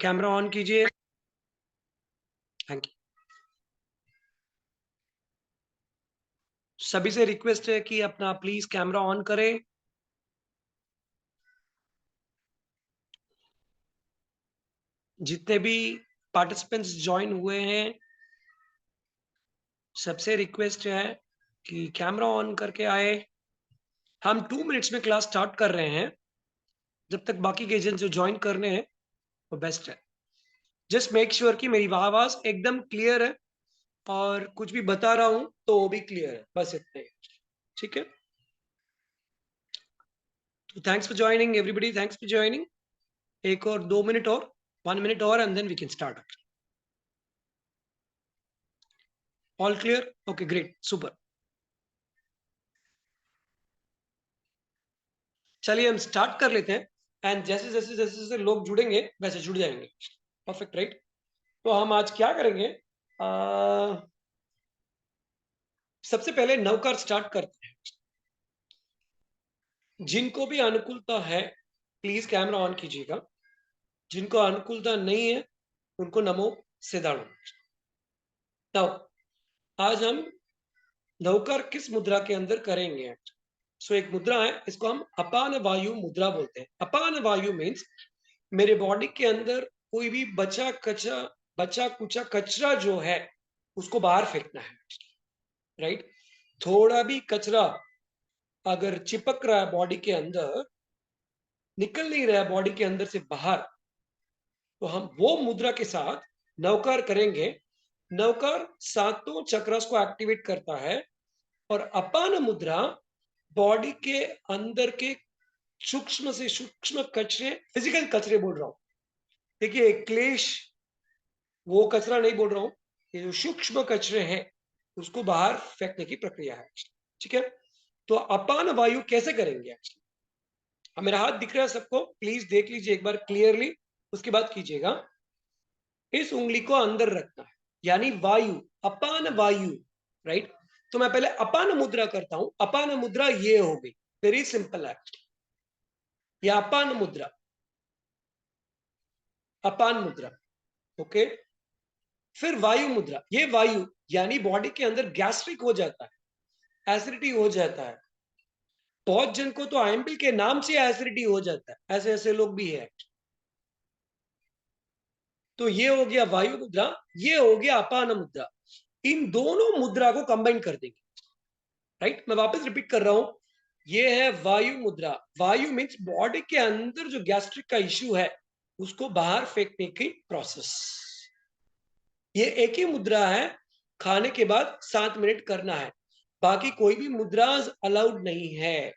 Camera on कीजिए। Thank you. सभी से रिक्वेस्ट है कि अपना प्लीज कैमरा ऑन करें। जितने भी पार्टिसिपेंट्स ज्वाइन हुए हैं सबसे रिक्वेस्ट है कि कैमरा ऑन करके आए। हम 2 मिनट्स में क्लास स्टार्ट कर रहे हैं। जब तक बाकी के एजेंट जो ज्वाइन करने हैं वो बेस्ट है। जस्ट मेक श्योर कि मेरी आवाज एकदम क्लियर है और कुछ भी बता रहा हूं तो वो भी क्लियर है, बस इतना ही। ठीक है, तो thanks for joining everybody, thanks for joining. एक और 2 मिनट और, 1 मिनट और and then we can start. All clear? Okay, great, super. चलिए हम स्टार्ट कर लेते हैं एंड जैसे जैसे जैसे जैसे लोग जुड़ेंगे वैसे जुड़ जाएंगे। Perfect, right? तो हम आज क्या करेंगे, सबसे पहले नवकार स्टार्ट करते हैं। जिनको भी अनुकूलता है प्लीज कैमरा ऑन कीजिएगा। जिनको अनुकूलता नहीं है उनको नमो सिद्धाणु। तो आज हम नवकार किस मुद्रा के अंदर करेंगे? सो एक मुद्रा है, इसको हम अपान वायु मुद्रा बोलते हैं। अपान वायु मीन्स मेरे बॉडी के अंदर कोई भी बचा कुचा कचरा जो है उसको बाहर फेंकना है, राइट? थोड़ा भी कचरा अगर चिपक रहा है बॉडी के अंदर, निकल नहीं रहा है बॉडी के अंदर से बाहर, तो हम वो मुद्रा के साथ नवकार करेंगे। नवकार सातों चक्रस को एक्टिवेट करता है और अपान मुद्रा बॉडी के अंदर के सूक्ष्म से सूक्ष्म कचरे, फिजिकल कचरे बोल रहा हूं, देखिए क्लेश वो कचरा नहीं बोल रहा हूं, ये जो सूक्ष्म कचरे हैं उसको बाहर फेंकने की प्रक्रिया है। ठीक है, तो अपान वायु कैसे करेंगे? मेरा हाथ दिख रहा है सबको? प्लीज देख लीजिए एक बार क्लियरली, उसके बाद कीजिएगा। इस उंगली को अंदर रखना है, यानी वायु, अपान वायु, राइट? तो मैं पहले अपान मुद्रा करता हूं। अपान मुद्रा ये हो गई, वेरी सिंपल है। ये अपान मुद्रा, अपान मुद्रा, ओके। फिर वायु मुद्रा, ये वायु यानी बॉडी के अंदर गैस्ट्रिक हो जाता है, एसिडिटी हो जाता है। बहुत जन को तो आईएमपी के नाम से एसिडिटी हो जाता है, ऐसे ऐसे लोग भी है। तो ये हो गया वायु मुद्रा, ये हो गया अपान मुद्रा। इन दोनों मुद्रा को कंबाइन कर देंगे, राइट? मैं वापस रिपीट कर रहा हूं, ये है वायु मुद्रा। वायु मीन्स बॉडी के अंदर जो गैस्ट्रिक का इश्यू है उसको बाहर फेंकने की प्रोसेस। ये एक ही मुद्रा है, खाने के बाद 7 मिनट करना है, बाकी कोई भी मुद्रा अलाउड नहीं है,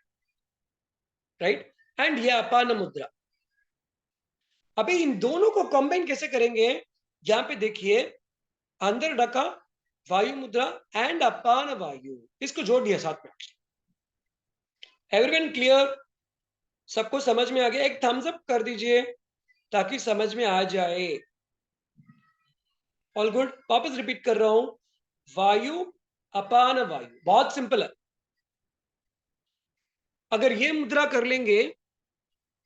राइट? एंड ये अपान मुद्रा। अभी इन दोनों को कंबाइन कैसे करेंगे? यहां पे देखिए, अंदर ढका वायु मुद्रा एंड अपान वायु, इसको जोड़ दिया साथ में। Everyone clear? सबको समझ में आ गया? एक थम्स अप कर दीजिए ताकि समझ में आ जाए। All good? वापस रिपीट कर रहा हूं, वायु अपान वायु, बहुत सिंपल है। अगर ये मुद्रा कर लेंगे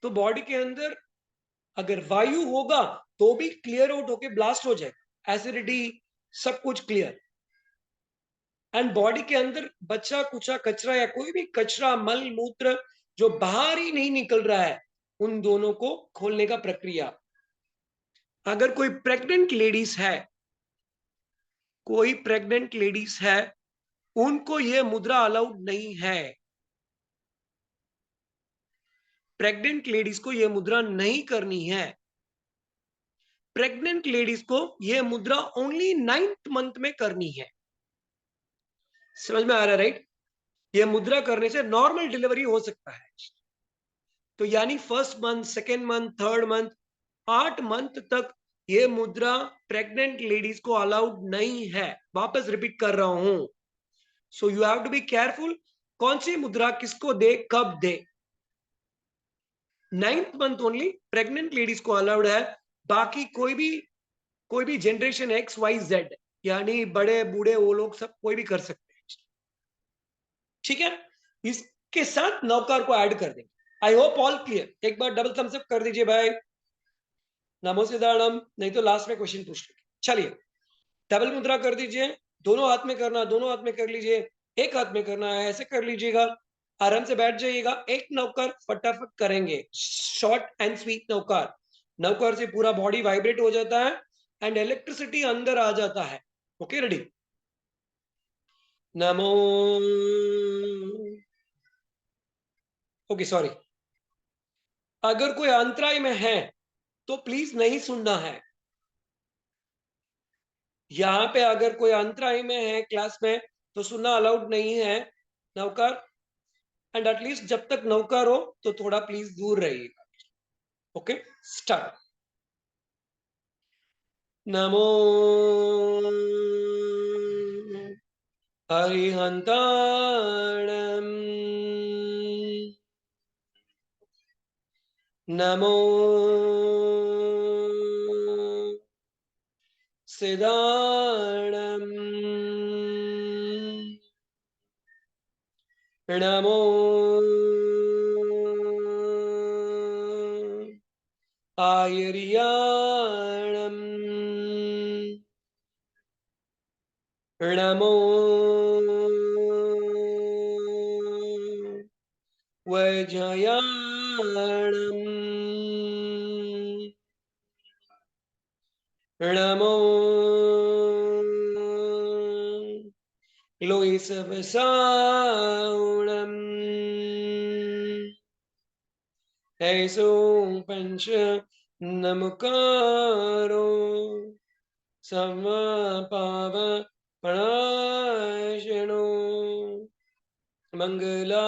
तो बॉडी के अंदर अगर वायु होगा तो भी क्लियर आउट होके ब्लास्ट हो जाएगा, एसिडिटी सब कुछ क्लियर। एंड बॉडी के अंदर बचा कुचा कचरा या कोई भी कचरा, मल मूत्र जो बाहर ही नहीं निकल रहा है, उन दोनों को खोलने का प्रक्रिया। अगर कोई प्रेग्नेंट लेडीज है, कोई प्रेग्नेंट लेडीज है, उनको यह मुद्रा अलाउड नहीं है। प्रेग्नेंट लेडीज को यह मुद्रा नहीं करनी है। प्रेग्नेंट लेडीज को यह मुद्रा ओनली 9th मंथ में करनी है। समझ में आ रहा है, राइट? यह मुद्रा करने से नॉर्मल डिलीवरी हो सकता है। तो यानी first month, second month, third month, 8 month तक ये मुद्रा प्रेग्नेंट लेडीज को अलाउड नहीं है। वापस रिपीट कर रहा हूं, so you have to be careful. कौन सी मुद्रा किसको दे, कब दे? 9th month only pregnant ladies को अलाउड है, बाकी कोई भी जनरेशन एक्स वाई जेड यानी बड़े बूढ़े वो लोग सब कोई भी कर सकते हैं। ठीक है, इसके साथ नौकार को ऐड कर देंगे। आई होप ऑल क्लियर। एक बार डबल थम्स अप कर दीजिए भाई। नमो सिद्धाणम, नहीं तो लास्ट में क्वेश्चन पूछ लीजिए। चलिए, डबल मुद्रा कर दीजिए, दोनों हाथ में करना, दोनों हाथ में कर लीजिए, एक हाथ में करना है, ऐसे कर लीजिएगा, आराम से बैठ जाइएगा। एक नौकर फटाफट करेंगे, शॉर्ट एंड स्वीट नौकर। नौकर से पूरा बॉडी वाइब्रेट हो जाता है एंड इलेक्ट्रिसिटी अंदर आ जाता है। Okay, ready? नमो, ओके सॉरी, अगर कोई अंतराय में है तो प्लीज नहीं सुनना है। यहाँ पे अगर कोई अंतराय में है क्लास में तो सुनना अलाउड नहीं है, नौकर। एंड एटलीस्ट जब तक नौकर हो तो थोड़ा प्लीज दूर रहिएगा। Okay, start. नमो हरिहंताणम, नमो सिदाणम, नमो आयर्याणम, नमो वज्रयाणम, नमो लोहिसवसाणम, ऐसो पंच नमकारो समपाव प्रणाशनो मंगला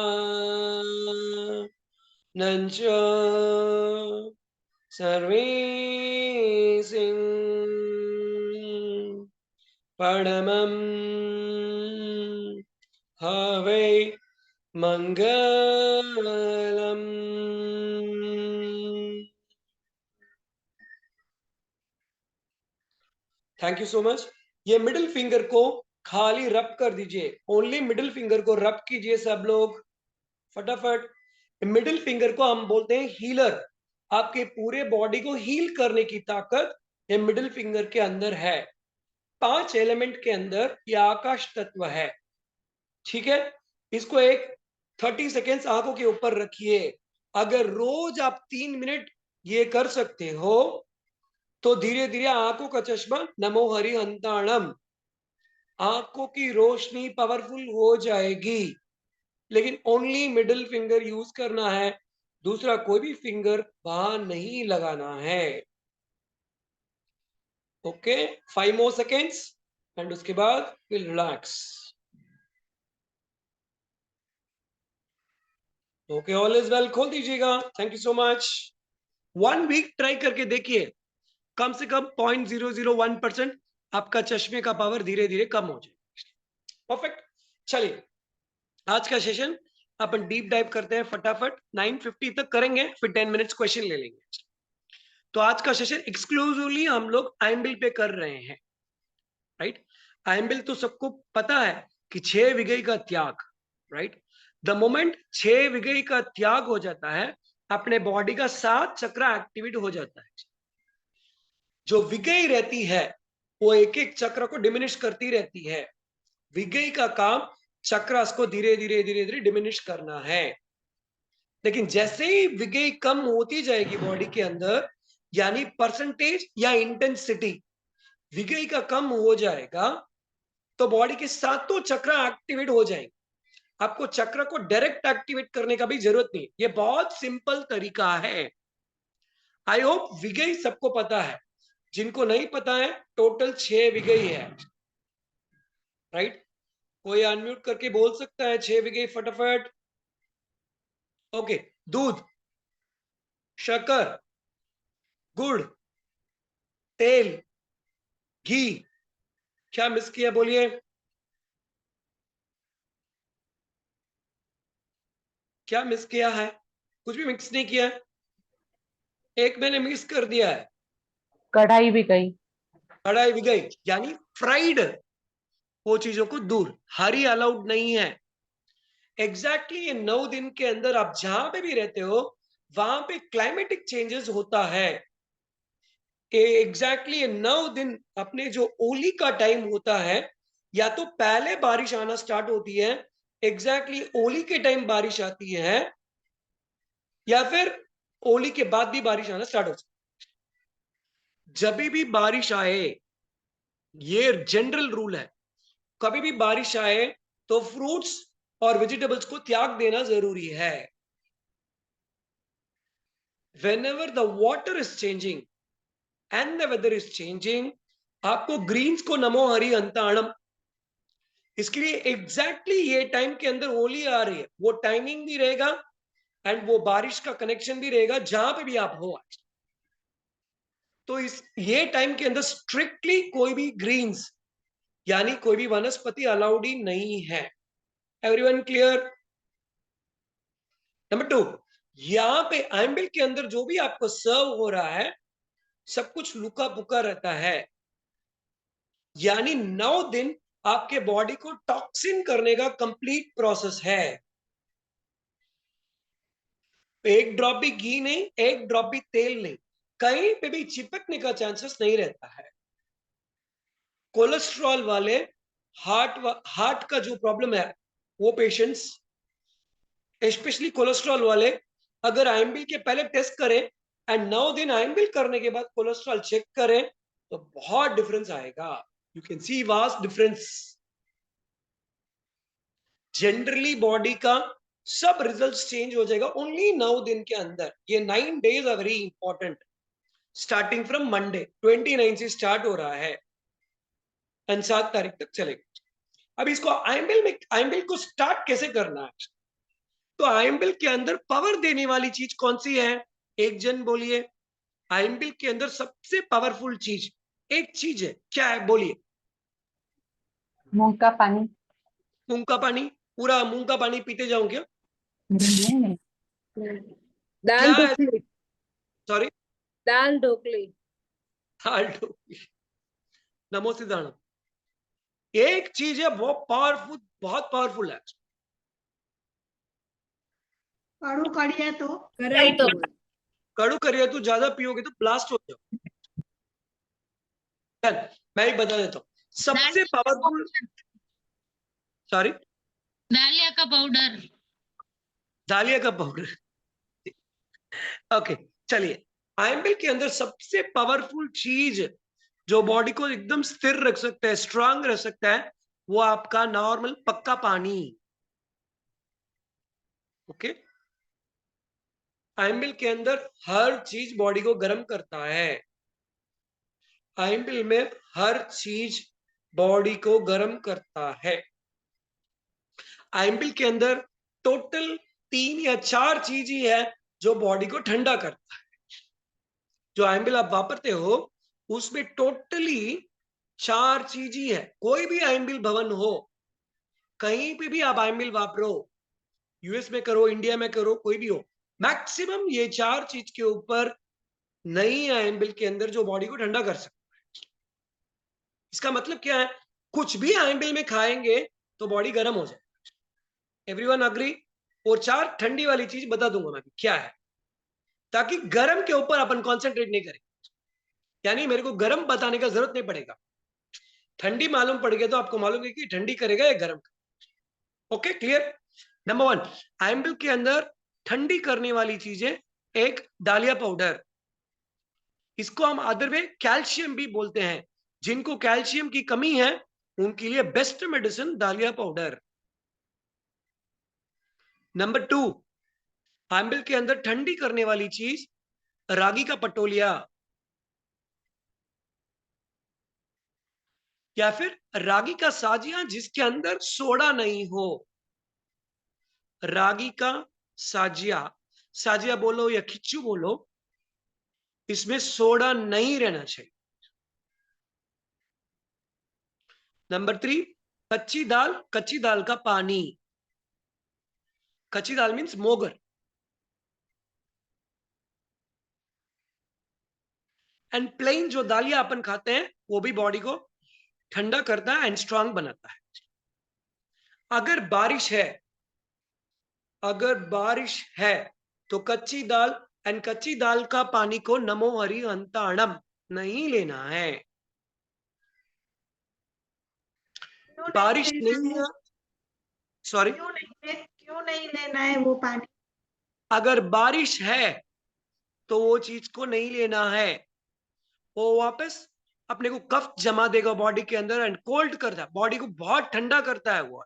नंच सर्वे सिंह परमं हवे मंगलम। Thank you so much. ये मिडिल फिंगर को खाली रब कर दीजिए, ओनली मिडिल फिंगर को रब कीजिए सब लोग फटाफट। मिडिल फिंगर को हम बोलते हैं हीलर। आपके पूरे बॉडी को हील करने की ताकत ये मिडिल फिंगर के अंदर है। 5 एलिमेंट के अंदर ये आकाश तत्व है, ठीक है? इसको एक 30 सेकेंड्स आंखों के ऊपर रखिए। अगर रोज आप 3 मिनट ये कर सकते हो तो धीरे धीरे आंखों का चश्मा नमो हरि हंताणम, आंखों की रोशनी पावरफुल हो जाएगी। लेकिन ओनली मिडिल फिंगर यूज करना है, दूसरा कोई भी फिंगर वहां नहीं लगाना है। ओके, 5 मोर सेकेंड्स एंड उसके बाद will relax. Okay, all is well, खोल दीजिएगा। Thank you so much. 1 week try करके देखिए, कम से कम 0.001% आपका चश्मे का पावर धीरे धीरे कम हो जाए। परफेक्ट। चलिए, आज का सेशन अपन डीप डाइव करते हैं फटाफट। 9:50 तक करेंगे, फिर 10 मिनट्स क्वेश्चन ले लेंगे। तो आज का सेशन एक्सक्लूसिवली हम लोग आइम्बिल पे कर रहे हैं, राइट? आइम्बिल तो सबको पता है कि 6 विगई का त्याग, राइट? द मोमेंट 6 विगई का त्याग हो जाता है, अपने बॉडी का 7 चक्र एक्टिवेट हो जाता है। जो विगई रहती है वो एक एक चक्र को डिमिनिश करती रहती है। विगई का काम चक्रस को धीरे धीरे धीरे धीरे डिमिनिश करना है। लेकिन जैसे ही विगई कम होती जाएगी बॉडी के अंदर, यानी परसेंटेज या इंटेंसिटी विगई का कम हो जाएगा, तो बॉडी के सातों चक्र एक्टिवेट हो जाएंगे। आपको चक्र को डायरेक्ट एक्टिवेट करने का भी जरूरत नहीं, ये बहुत सिंपल तरीका है। आई होप विगई सबको पता है। जिनको नहीं पता है, टोटल 6 विगई है, राइट? कोई अनम्यूट करके बोल सकता है 6 विगई फटाफट? ओके, दूध, शक्कर, गुड़, तेल, घी। क्या मिस किया बोलिए? क्या मिस किया है? कुछ भी मिक्स नहीं किया है? एक मैंने मिक्स कर दिया है, कढ़ाई भी गई। कढ़ाई भी गई, यानी फ्राइड। वो चीजों को दूर, हरी अलाउड नहीं है। एग्जैक्टली ये 9 दिन के अंदर आप जहां पे भी रहते हो, वहां पे क्लाइमेटिक चेंजेस होता है। एग्जैक्टली 9 दिन अपने जो ओली का टाइम होता है, या तो पहले बारिश आना स्टार्ट होती है, एग्जैक्टली ओली के टाइम बारिश आती है, या फिर ओली के बाद भी बारिश आना स्टार्ट हो जाती है। जब भी बारिश आए, ये जनरल रूल है, कभी भी बारिश आए तो फ्रूट्स और वेजिटेबल्स को त्याग देना जरूरी है। Whenever the water is changing and the weather is changing, आपको ग्रीन्स को नमो हरि अंताणम, इसके लिए एग्जैक्टली ये टाइम के अंदर होली आ रही है, वो टाइमिंग भी रहेगा एंड वो बारिश का कनेक्शन भी रहेगा जहां पे भी आप हो आज। तो इस ये टाइम के अंदर स्ट्रिक्टली कोई भी ग्रीन्स यानी कोई भी वनस्पति अलाउड ही नहीं है। Everyone clear? नंबर 2, यहां पे आइम्बिल के अंदर जो भी आपको सर्व हो रहा है सब कुछ लुका पुका रहता है, यानी 9 दिन आपके बॉडी को टॉक्सिन करने का कंप्लीट प्रोसेस है। एक ड्रॉप भी घी नहीं, एक ड्रॉप भी तेल नहीं, कहीं पे भी चिपकने का चांसेस नहीं रहता है। कोलेस्ट्रॉल वाले, हार्ट का जो प्रॉब्लम है वो पेशेंट्स, स्पेशली कोलेस्ट्रॉल वाले, अगर आईएमबी के पहले टेस्ट करें एंड 9 दिन आईएमबी करने के बाद कोलेस्ट्रॉल चेक करें तो बहुत डिफरेंस आएगा। You can see vast difference. Generally body का सब रिजल्ट्स चेंज हो जाएगा ओनली 9 दिन के अंदर। ये 9 days are very important, starting from Monday 29 से स्टार्ट हो रहा है एंड 7 तारीख तक चलेगा। अब इसको आईएमबिल को स्टार्ट कैसे करना है? तो आईएमबिल के अंदर पावर देने वाली चीज कौन सी है? एक जन बोलिए। आईएमबिल के अंदर सबसे पावरफुल चीज एक चीज है, क्या है बोलिए? मूंग का पानी। मूंग का पानी? पूरा मूंग का पानी पीते जाऊं क्या? नहीं, दाल क्या है? ढोकली। सॉरी, दाल ढोकली। दाल ढोकली। नमो सिद्धांत। एक चीज है वो पावरफुल, बहुत पावरफुल है। कड़ू कड़िया तो करंट तो कड़ू करिए तो ज्यादा पियोगे तो ब्लास्ट हो जाओ। मैं ही बता देता हूँ सबसे पावरफुल। सॉरी, दालिया का पाउडर। दालिया का पाउडर। ओके, चलिए। आईएमबिल के अंदर सबसे पावरफुल चीज जो बॉडी को एकदम स्थिर रख सकता है, स्ट्रांग रख सकता है, वो आपका नॉर्मल पक्का पानी। ओके, आईएमबिल के अंदर हर चीज बॉडी को गर्म करता है। आईएमबिल में हर चीज बॉडी को गर्म करता है। आईएमबिल के अंदर टोटल 3 या 4 चीज ही है जो बॉडी को ठंडा करता है। जो आईएमबिल आप वापरते हो उसमें टोटली 4 चीज ही है। कोई भी आईएमबिल भवन हो, कहीं पे भी आप आईएमबिल वापरो, यूएस में करो, इंडिया में करो, कोई भी हो, मैक्सिमम ये 4 चीज के ऊपर नहीं आईएमबिल के अंदर जो बॉडी को ठंडा कर सकता है। इसका मतलब क्या है? कुछ भी आईएमबिल में खाएंगे तो बॉडी गर्म हो जाए। Everyone agree? और 4 ठंडी वाली चीज बता दूंगा मैं क्या है, ताकि गर्म के ऊपर अपन कॉन्सेंट्रेट नहीं करें। यानी मेरे को गर्म बताने का जरूरत नहीं पड़ेगा, ठंडी मालूम पड़ गया तो आपको मालूम है कि ठंडी करेगा या गर्म करेगा। Okay, clear? नंबर 1, आईएमबिल के अंदर ठंडी करने वाली चीजें, एक दालिया पाउडर, इसको हम अदर वे कैल्शियम भी बोलते हैं। जिनको कैल्शियम की कमी है उनके लिए बेस्ट मेडिसिन दालिया पाउडर। नंबर 2, आईएमबिल के अंदर ठंडी करने वाली चीज रागी का पटोलिया, या फिर रागी का साजिया जिसके अंदर सोडा नहीं हो। रागी का साजिया, साजिया बोलो या खिच्चू बोलो, इसमें सोडा नहीं रहना चाहिए। नंबर 3, कच्ची दाल का पानी। कच्ची दाल मीन्स मोगर। एंड प्लेन जो दालिया अपन खाते हैं वो भी बॉडी को ठंडा करता है एंड स्ट्रांग बनाता है। अगर बारिश है तो कच्ची दाल एंड कच्ची दाल का पानी को नमो हरि अंताणम नहीं लेना है। क्यों बारिश लेना नहीं है? है, सॉरी, क्यों नहीं लेना है वो पानी? अगर बारिश है तो वो चीज को नहीं लेना है, वो वापस अपने को कफ जमा देगा बॉडी के अंदर एंड कोल्ड करता है, बॉडी को बहुत ठंडा करता है वो।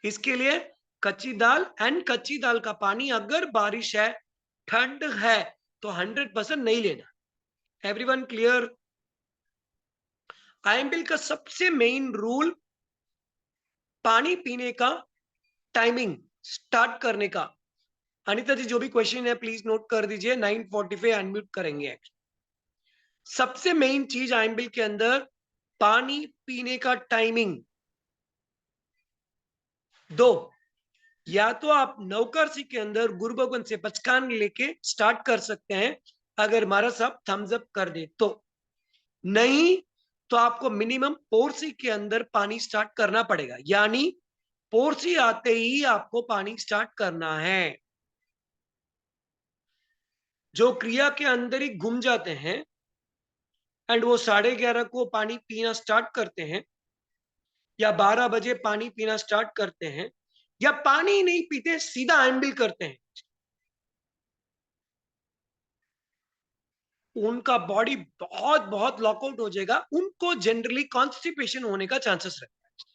इसके लिए कच्ची दाल एंड कच्ची दाल का पानी अगर बारिश है, ठंड है, तो 100% नहीं लेना। Everyone clear? आईएमपीएल का सबसे मेन रूल पानी पीने का टाइमिंग स्टार्ट करने का। अनिता जी जो भी क्वेश्चन है प्लीज नोट कर दीजिए, 9:45 अनम्यूट करेंगे। सबसे मेन चीज आईएमपीएल के अंदर पानी पीने का टाइमिंग। दो, या तो आप नवकरसी के अंदर गुरु भगवान से पचकान लेके स्टार्ट कर सकते हैं, अगर महाराज साहब थम्स अप कर दे तो। नहीं तो आपको मिनिमम पोरसी के अंदर पानी स्टार्ट करना पड़ेगा, यानी पोरसी आते ही आपको पानी स्टार्ट करना है। जो क्रिया के अंदर ही घूम जाते हैं एंड वो 11:30 को पानी पीना स्टार्ट करते हैं, या 12 बजे पानी पीना स्टार्ट करते हैं, या पानी नहीं पीते सीधा एम्बिल करते हैं, उनका बॉडी बहुत बहुत लॉकआउट हो जाएगा, उनको जनरली कॉन्स्टिपेशन होने का चांसेस रहता है।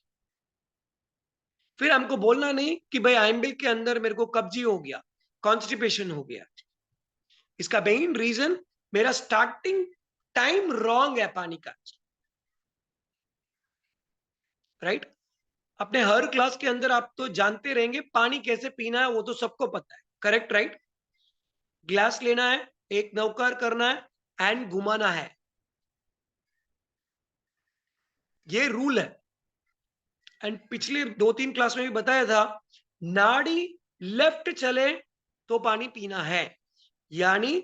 फिर हमको बोलना नहीं कि भाई आइम्बिल के अंदर मेरे को कब्जी हो गया, कॉन्स्टिपेशन हो गया। इसका मेन रीजन मेरा स्टार्टिंग टाइम रॉन्ग है पानी का, राइट? अपने हर क्लास के अंदर आप तो जानते रहेंगे पानी कैसे पीना है, वो तो सबको पता है, करेक्ट राइट? ग्लास लेना है, एक नौकार करना है एंड घुमाना है, ये रूल है। एंड पिछले 2-3 क्लास में भी बताया था, नाड़ी लेफ्ट चले तो पानी पीना है, यानी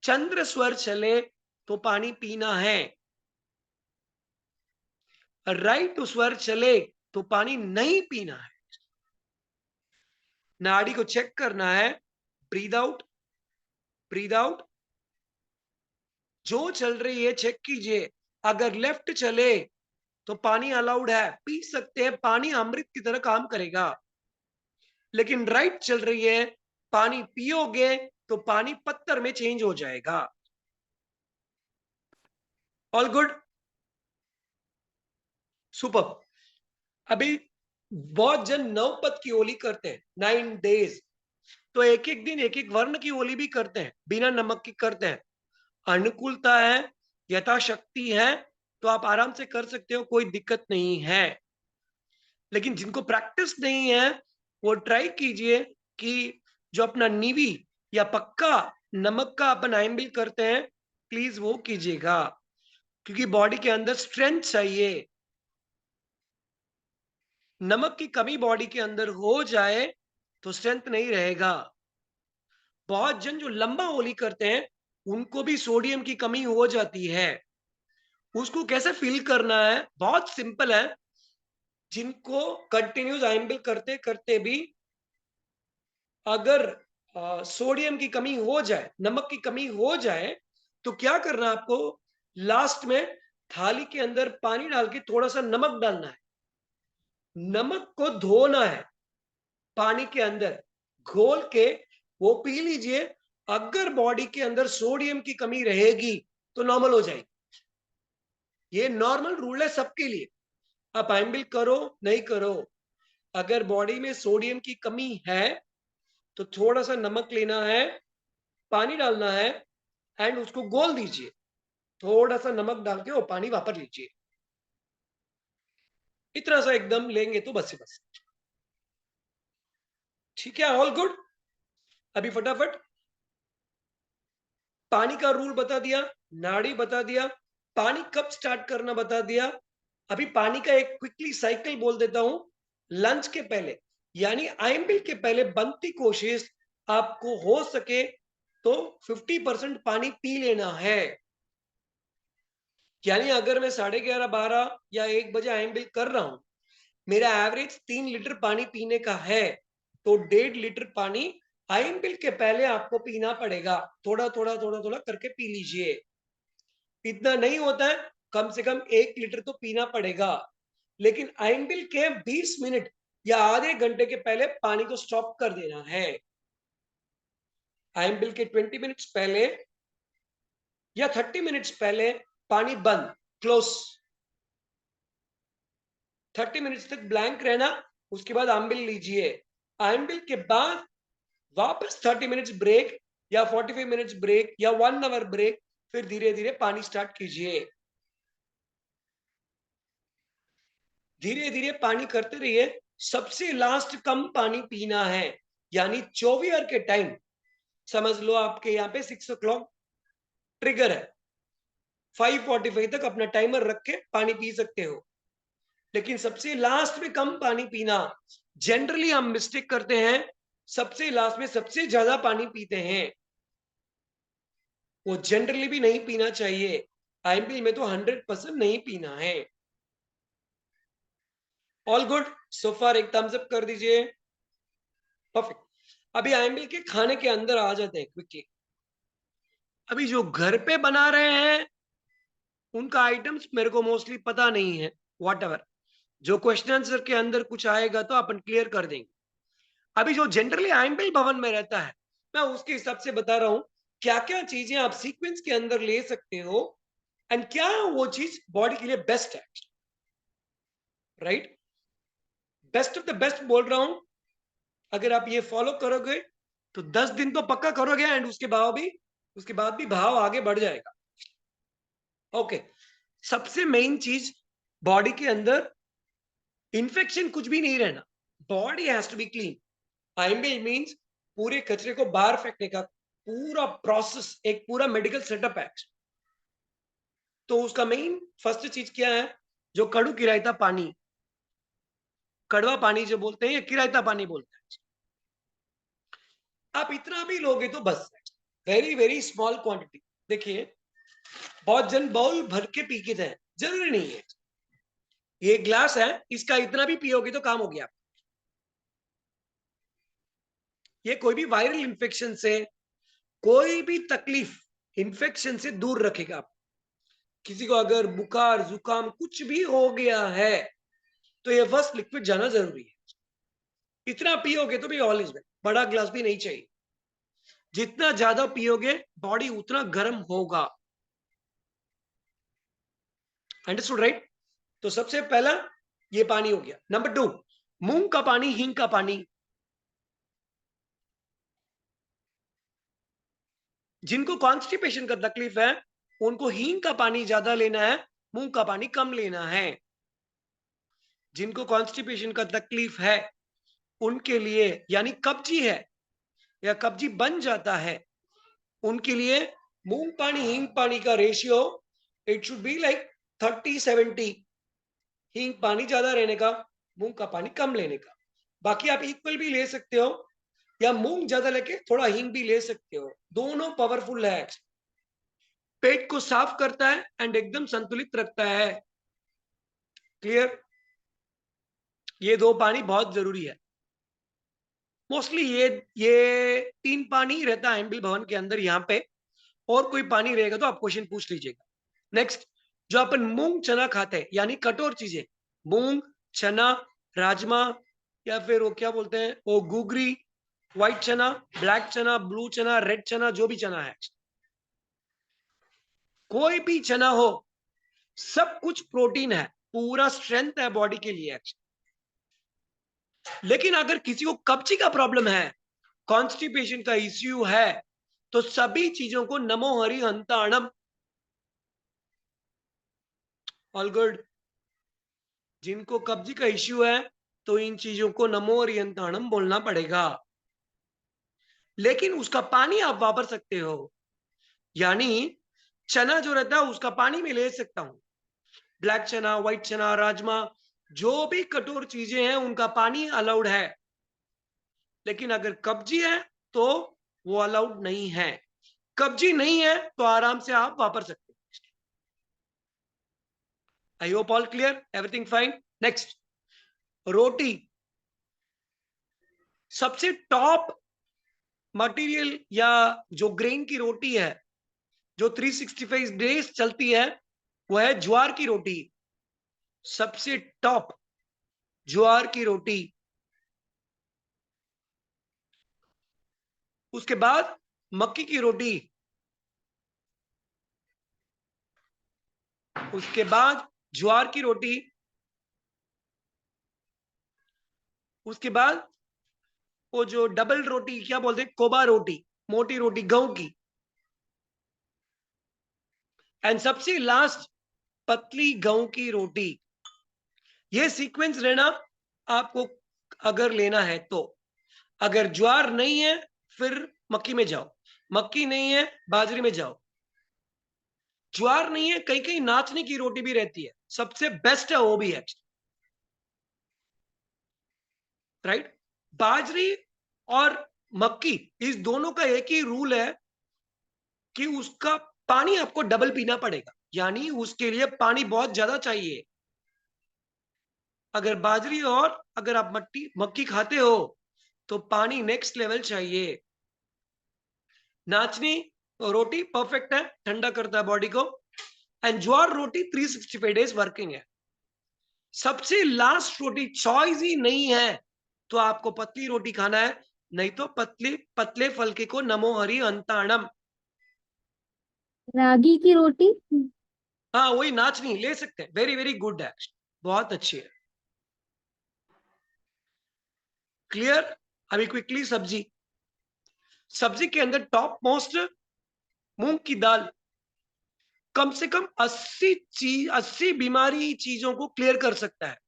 चंद्र स्वर चले तो पानी पीना है, राइट स्वर चले तो पानी नहीं पीना है। नाड़ी को चेक करना है, ब्रीद आउट, ब्रीद आउट, जो चल रही है चेक कीजिए। अगर लेफ्ट चले तो पानी अलाउड है, पी सकते हैं, पानी अमृत की तरह काम करेगा। लेकिन राइट चल रही है, पानी पियोगे तो पानी पत्थर में चेंज हो जाएगा। All good, super. अभी बहुत जन नवपद की होली करते हैं 9 डेज, तो एक एक दिन एक एक वर्ण की होली भी करते हैं, बिना नमक की करते हैं। अनुकूलता है, यथाशक्ति है, तो आप आराम से कर सकते हो, कोई दिक्कत नहीं है। लेकिन जिनको प्रैक्टिस नहीं है वो ट्राई कीजिए कि जो अपना नीवी या पक्का नमक का अपन आइम्बिल करते हैं, प्लीज वो कीजिएगा, क्योंकि बॉडी के अंदर स्ट्रेंथ चाहिए। नमक की कमी बॉडी के अंदर हो जाए तो स्ट्रेंथ नहीं रहेगा। बहुत जन जो लंबा होली करते हैं उनको भी सोडियम की कमी हो जाती है, उसको कैसे फील करना है, बहुत सिंपल है। जिनको कंटिन्यूस आइम्बिल करते करते भी अगर सोडियम की कमी हो जाए, नमक की कमी हो जाए, तो क्या करना है आपको, लास्ट में थाली के अंदर पानी डाल के थोड़ा सा नमक डालना है, नमक को धोना है, पानी के अंदर घोल के वो पी लीजिए। अगर बॉडी के अंदर सोडियम की कमी रहेगी तो नॉर्मल हो जाएगी। ये नॉर्मल रूल है सबके लिए, आप आइम्बिल करो नहीं करो, अगर बॉडी में सोडियम की कमी है तो थोड़ा सा नमक लेना है, पानी डालना है एंड उसको घोल दीजिए, थोड़ा सा नमक डाल के वो पानी वापस लीजिए, इतना सा एकदम लेंगे तो बस से बस। ठीक है, ऑल गुड। अभी फटाफट पानी का रूल बता दिया, नाड़ी बता दिया, पानी कब स्टार्ट करना बता दिया। अभी पानी का एक क्विकली साइकिल बोल देता हूं। लंच के पहले यानी आईएमपी के पहले बनती कोशिश आपको हो सके तो 50% पानी पी लेना है। यानी अगर मैं 11:30, 12 या 1 बजे आईएमपी कर रहा हूं, मेरा एवरेज 3 लीटर पानी पीने का है, तो 1.5 लीटर पानी आयन बिल के पहले आपको पीना पड़ेगा, थोड़ा थोड़ा थोड़ा थोड़ा करके पी लीजिए। इतना नहीं होता है, कम से कम 1 लीटर तो पीना पड़ेगा। लेकिन आयन बिल के 20 मिनट या आधे घंटे के पहले पानी को स्टॉप कर देना है। आयन बिल के 20 मिनट्स पहले या 30 मिनट्स पहले पानी बंद, क्लोज। 30 मिनट्स तक ब्लैंक रहना, उसके बाद आयन बिल लीजिए। आयन बिल के बाद वापस 30 मिनट्स ब्रेक या 45 मिनट्स ब्रेक या 1 आवर ब्रेक, फिर धीरे धीरे पानी स्टार्ट कीजिए। धीरे धीरे पानी करते रहिए। सबसे लास्ट कम पानी पीना है, यानी 24 आवर के टाइम, समझ लो आपके यहाँ पे 6 o'clock ट्रिगर है, 5:45 तक अपना टाइमर रख के पानी पी सकते हो। लेकिन सबसे लास्ट में कम पानी पीना, जनरली हम मिस्टेक करते हैं, सबसे लास्ट में सबसे ज्यादा पानी पीते हैं। वो जनरली भी नहीं पीना चाहिए। आईएमपी में तो 100% नहीं पीना है। ऑल गुड, सो फार एक थम्स अप कर दीजिए। परफेक्ट। अभी आईएमपी के खाने के अंदर आ जाते हैं क्विकली। अभी जो घर पे बना रहे हैं उनका आइटम्स मेरे को मोस्टली पता नहीं है, व्हाटएवर। जो क्वेश्चन आंसर के अंदर कुछ आएगा तो अपन क्लियर कर देंगे। अभी जो जनरली आईएमपी भवन में रहता है, मैं उसके हिसाब से बता रहा हूं क्या क्या चीजें आप सीक्वेंस के अंदर ले सकते हो एंड क्या वो चीज बॉडी के लिए बेस्ट है। Right, best of the best बोल रहा हूं। अगर आप ये फॉलो करोगे तो 10 दिन तो पक्का करोगे एंड उसके बाद भी भाव आगे बढ़ जाएगा। ओके, सबसे मेन चीज बॉडी के अंदर इंफेक्शन कुछ भी नहीं रहना। Body has to be clean. IMB means पूरे कचरे को बाहर फेंकने का पूरा प्रोसेस, एक पूरा मेडिकल सेटअप है। तो उसका मेन फर्स्ट चीज क्या है, जो कड़ू किरायता पानी, कड़वा पानी जो बोलते हैं, किरायता पानी बोलते हैं। आप इतना भी लोगे तो बस, वेरी वेरी स्मॉल क्वांटिटी। देखिए, बहुत जन बाउल भर के पी के जाए, जरूरी नहीं है। ये ग्लास है, इसका इतना भी पियोगे तो काम हो गया। ये कोई भी वायरल इंफेक्शन से, कोई भी तकलीफ, इंफेक्शन से दूर रखेगा। किसी को अगर बुखार जुकाम कुछ भी हो गया है तो ये फर्स्ट लिक्विड जाना जरूरी है। इतना पियोगे तो भी ऑल इज वेल, बड़ा ग्लास भी नहीं चाहिए। जितना ज्यादा पियोगे बॉडी उतना गर्म होगा। Understood right? तो सबसे पहला ये पानी हो गया। नंबर 2, मूंग का पानी, हींग का पानी। जिनको कॉन्स्टिपेशन का तकलीफ है उनको हींग का पानी ज्यादा लेना है, मूंग का पानी कम लेना है। जिनको कॉन्स्टिपेशन का तकलीफ है उनके लिए, यानी कब्जी है या कब्जी बन जाता है, उनके लिए मूंग पानी हींग पानी का ratio it should be like 30-70। हींग पानी ज्यादा रहने का, मूंग का पानी कम लेने का। बाकी आप इक्वल भी ले सकते हो या मूंग ज्यादा लेके थोड़ा हींग भी ले सकते हो, दोनों पावरफुल है। पेट को साफ करता है एंड एकदम संतुलित रखता है। क्लियर? ये 2 पानी बहुत जरूरी है। मोस्टली ये 3 पानी रहता है एमबिल भवन के अंदर यहाँ पे। और कोई पानी रहेगा तो आप क्वेश्चन पूछ लीजिएगा। नेक्स्ट, जो अपन मूंग चना खाते हैं, यानी कठोर चीजें, मूंग चना राजमा या फिर वो क्या बोलते हैं, वो गुगरी, व्हाइट चना, ब्लैक चना, ब्लू चना, रेड चना, जो भी चना है, कोई भी चना हो, सब कुछ प्रोटीन है, पूरा स्ट्रेंथ है बॉडी के लिए। लेकिन अगर किसी को कब्जी का प्रॉब्लम है, कॉन्स्टिपेशन का इश्यू है, तो सभी चीजों को नमो हरि हंताणम। All good. जिनको कब्जी का इश्यू है तो इन चीजों को नमो हरि हंताणम बोलना पड़ेगा। लेकिन उसका पानी आप वापर सकते हो, यानी चना जो रहता है उसका पानी मैं ले सकता हूं। ब्लैक चना, व्हाइट चना, राजमा, जो भी कठोर चीजें हैं उनका पानी अलाउड है। लेकिन अगर कब्जी है तो वो अलाउड नहीं है। कब्जी नहीं है तो आराम से आप वापर सकते हैं। I hope all clear, everything fine. Next, रोटी। सबसे टॉप मटेरियल या जो ग्रेन की रोटी है जो 365 डेज चलती है वो है ज्वार की रोटी। सबसे टॉप ज्वार की रोटी, उसके बाद मक्की की रोटी, उसके बाद ज्वार की रोटी, उसके बाद वो जो डबल रोटी क्या बोलते हैं, कोबा रोटी, मोटी रोटी गेहूं की, एंड सबसे लास्ट पतली गेहूं की रोटी। ये सीक्वेंस रहना आपको अगर लेना है तो। अगर ज्वार नहीं है फिर मक्की में जाओ, मक्की नहीं है बाजरी में जाओ, ज्वार नहीं है कहीं कहीं नाचने की रोटी भी रहती है, सबसे बेस्ट है वो भी है, राइट। बाजरी और मक्की इस दोनों का एक ही रूल है कि उसका पानी आपको डबल पीना पड़ेगा, यानी उसके लिए पानी बहुत ज्यादा चाहिए। अगर बाजरी और अगर आप मक्की खाते हो तो पानी नेक्स्ट लेवल चाहिए। नाचनी रोटी परफेक्ट है, ठंडा करता है बॉडी को, and jowar roti 365 days working है। सबसे लास्ट रोटी चॉइस ही नहीं है तो आपको पतली रोटी खाना है, नहीं तो पतले पतले फलके को नमो हरि अंताणम। रागी की रोटी। हाँ वही नाचनी ले सकते हैं, वेरी वेरी गुड है, बहुत अच्छी है। क्लियर। अभी क्विकली सब्जी, सब्जी के अंदर टॉप मोस्ट मूंग की दाल कम से कम 80 बीमारी चीजों को क्लियर कर सकता है।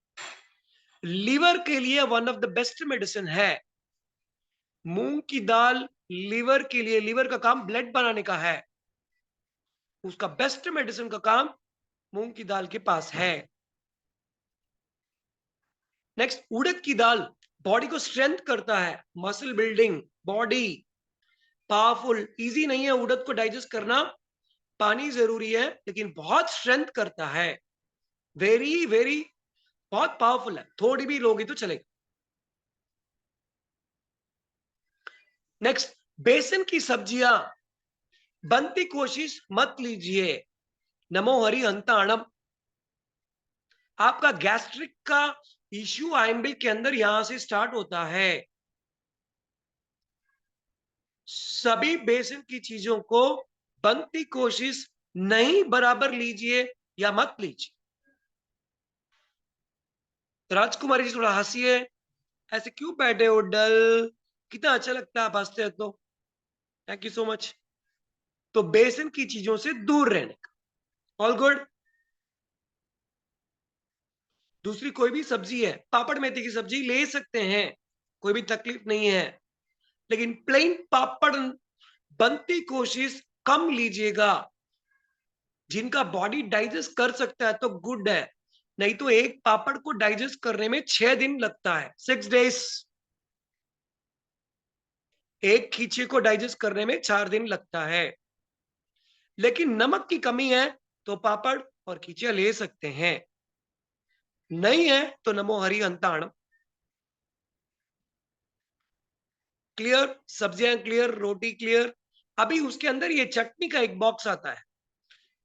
लीवर के लिए one of the best medicine है मूंग की दाल। लीवर के लिए, लीवर का काम ब्लड बनाने का है, उसका बेस्ट मेडिसिन का काम मूंग की दाल के पास है। नेक्स्ट उड़द की दाल बॉडी को स्ट्रेंथ करता है, muscle building, body powerful. Easy नहीं है उड़द को डाइजेस्ट करना, पानी जरूरी है, लेकिन बहुत स्ट्रेंथ करता है, वेरी वेरी बहुत पावरफुल है, थोड़ी भी लोगी तो चलेगा। नेक्स्ट बेसन की सब्जियां बनती कोशिश मत लीजिए, नमो हरि अंताणम। आपका गैस्ट्रिक का इश्यू आयम्बिल के अंदर यहां से स्टार्ट होता है। सभी बेसन की चीजों को बनती कोशिश नहीं बराबर लीजिए या मत लीजिए। राजकुमारी जी थोड़ा हंसिए, ऐसे क्यों बैठे हो डल, कितना अच्छा लगता है आप हंसते हैं तो, थैंक यू सो मच। तो बेसन की चीजों से दूर रहने का, ऑल गुड। दूसरी कोई भी सब्जी है, पापड़ मेथी की सब्जी ले सकते हैं, कोई भी तकलीफ नहीं है, लेकिन प्लेन पापड़ बनती कोशिश कम लीजिएगा। जिनका बॉडी डाइजेस्ट कर सकता है तो गुड है, नहीं तो एक पापड़ को डाइजेस्ट करने में 6 दिन लगता है, 6 डेज। एक खींचे को डाइजेस्ट करने में 4 दिन लगता है। लेकिन नमक की कमी है तो पापड़ और खींचे ले सकते हैं, नहीं है तो नमो हरि अंताण। क्लियर, सब्जियां क्लियर, रोटी क्लियर। अभी उसके अंदर ये चटनी का एक बॉक्स आता है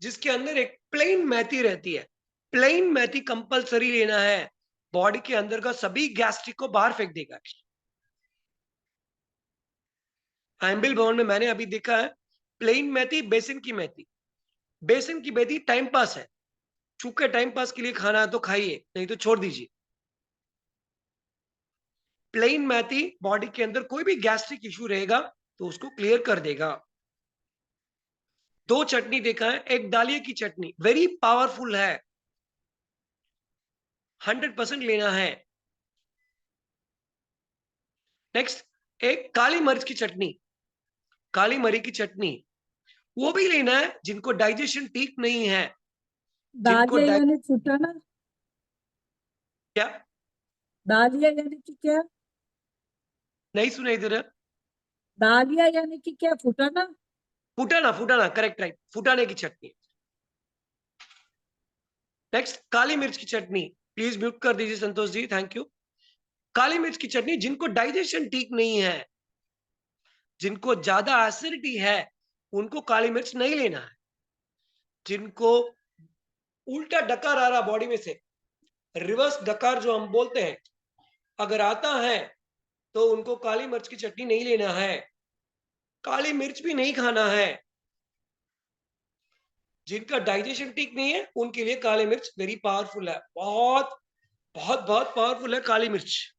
जिसके अंदर एक प्लेन मेथी रहती है। प्लेन मेथी कंपलसरी लेना है, बॉडी के अंदर का सभी गैस्ट्रिक को बाहर फेंक देगा। आयम्बिल भवन में मैंने अभी देखा है प्लेन मेथी, बेसन की मेथी। बेसन की मेथी टाइम पास है, चूंकि टाइम पास के लिए खाना है तो खाइए, नहीं तो छोड़ दीजिए। प्लेन मेथी बॉडी के अंदर कोई भी गैस्ट्रिक इश्यू रहेगा तो उसको क्लियर कर देगा। 2 चटनी देखा है, एक दालिया की चटनी वेरी पावरफुल है, 100% लेना है। नेक्स्ट एक काली मिर्च की चटनी, काली मरी की चटनी, वो भी लेना है जिनको डाइजेशन ठीक नहीं है। जिनको दालिया यानी फुटाना। क्या दालिया यानी कि क्या? नहीं सुना इधर? दालिया यानी कि क्या? फुटाना। फुटाना, फुटाना करेक्ट, राइट, फुटाने की चटनी। नेक्स्ट काली मिर्च की चटनी, प्लीज म्यूट कर दीजिए संतोष जी, थैंक यू। काली मिर्च की चटनी जिनको डाइजेशन ठीक नहीं है, जिनको ज्यादा एसिडिटी है उनको काली मिर्च नहीं लेना है। जिनको उल्टा डकार आ रहा बॉडी में से, रिवर्स डकार जो हम बोलते हैं, अगर आता है तो उनको काली मिर्च की चटनी नहीं लेना है, काली मिर्च भी नहीं खाना है। जिनका डाइजेशन ठीक नहीं है उनके लिए काली मिर्च वेरी पावरफुल है, बहुत बहुत बहुत पावरफुल है काली मिर्च।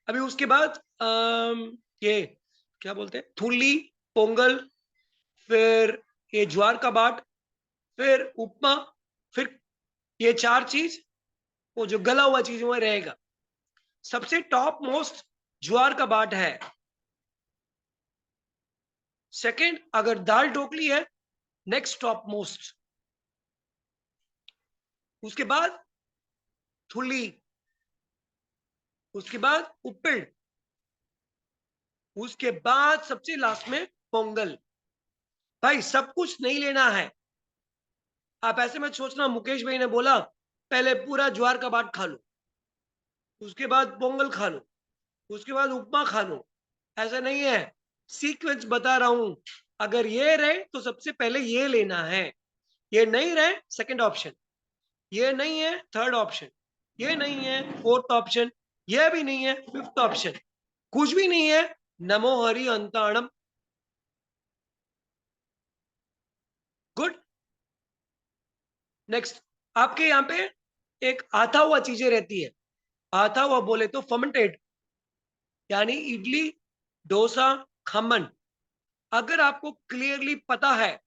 अभी उसके बाद ये क्या बोलते हैं, थुल्ली, पोंगल, फिर ये ज्वार का बाट, फिर उपमा, फिर ये 4 चीज, वो जो गला हुआ चीज में रहेगा। सबसे टॉप मोस्ट ज्वार का बाट है। सेकंड अगर दाल ढोकली है, नेक्स्ट टॉप मोस्ट। उसके बाद थुल्ली, उसके बाद उप्पिड़, उसके बाद सबसे लास्ट में पोंगल। भाई सब कुछ नहीं लेना है। आप ऐसे में सोचना मुकेश भाई ने बोला पहले पूरा ज्वार का बाट खा लो, उसके बाद पोंगल खा लो, उसके बाद उपमा खा लो। ऐसा नहीं है, सीक्वेंस बता रहा हूं। अगर ये रहे तो सबसे पहले ये लेना है, ये नहीं रहे सेकंड ऑप्शन, ये नहीं है थर्ड ऑप्शन, ये नहीं है फोर्थ ऑप्शन, ये भी नहीं है फिफ्थ ऑप्शन, कुछ भी नहीं है नमो हरि अंताणम। गुड। नेक्स्ट आपके यहाँ पे एक आता हुआ चीजें रहती है। आता हुआ बोले तो फर्मेंटेड, यानी इडली, डोसा, खमन। अगर आपको क्लियरली पता है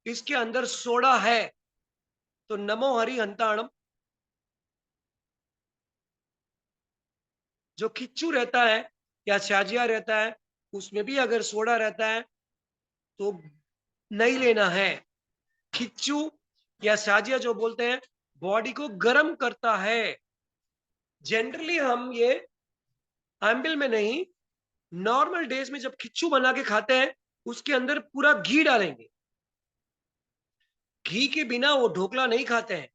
इसके अंदर सोडा है तो नमो हरि अंताणम। जो खिच्चू रहता है या छाजिया रहता है उसमें भी अगर सोडा रहता है तो नहीं लेना है। खिच्चू या साजिया जो बोलते हैं बॉडी को गर्म करता है। जनरली हम ये एम्बिल में नहीं, नॉर्मल डेज में जब खिच्चू बना के खाते हैं उसके अंदर पूरा घी डालेंगे। घी के बिना वो ढोकला नहीं खाते हैं।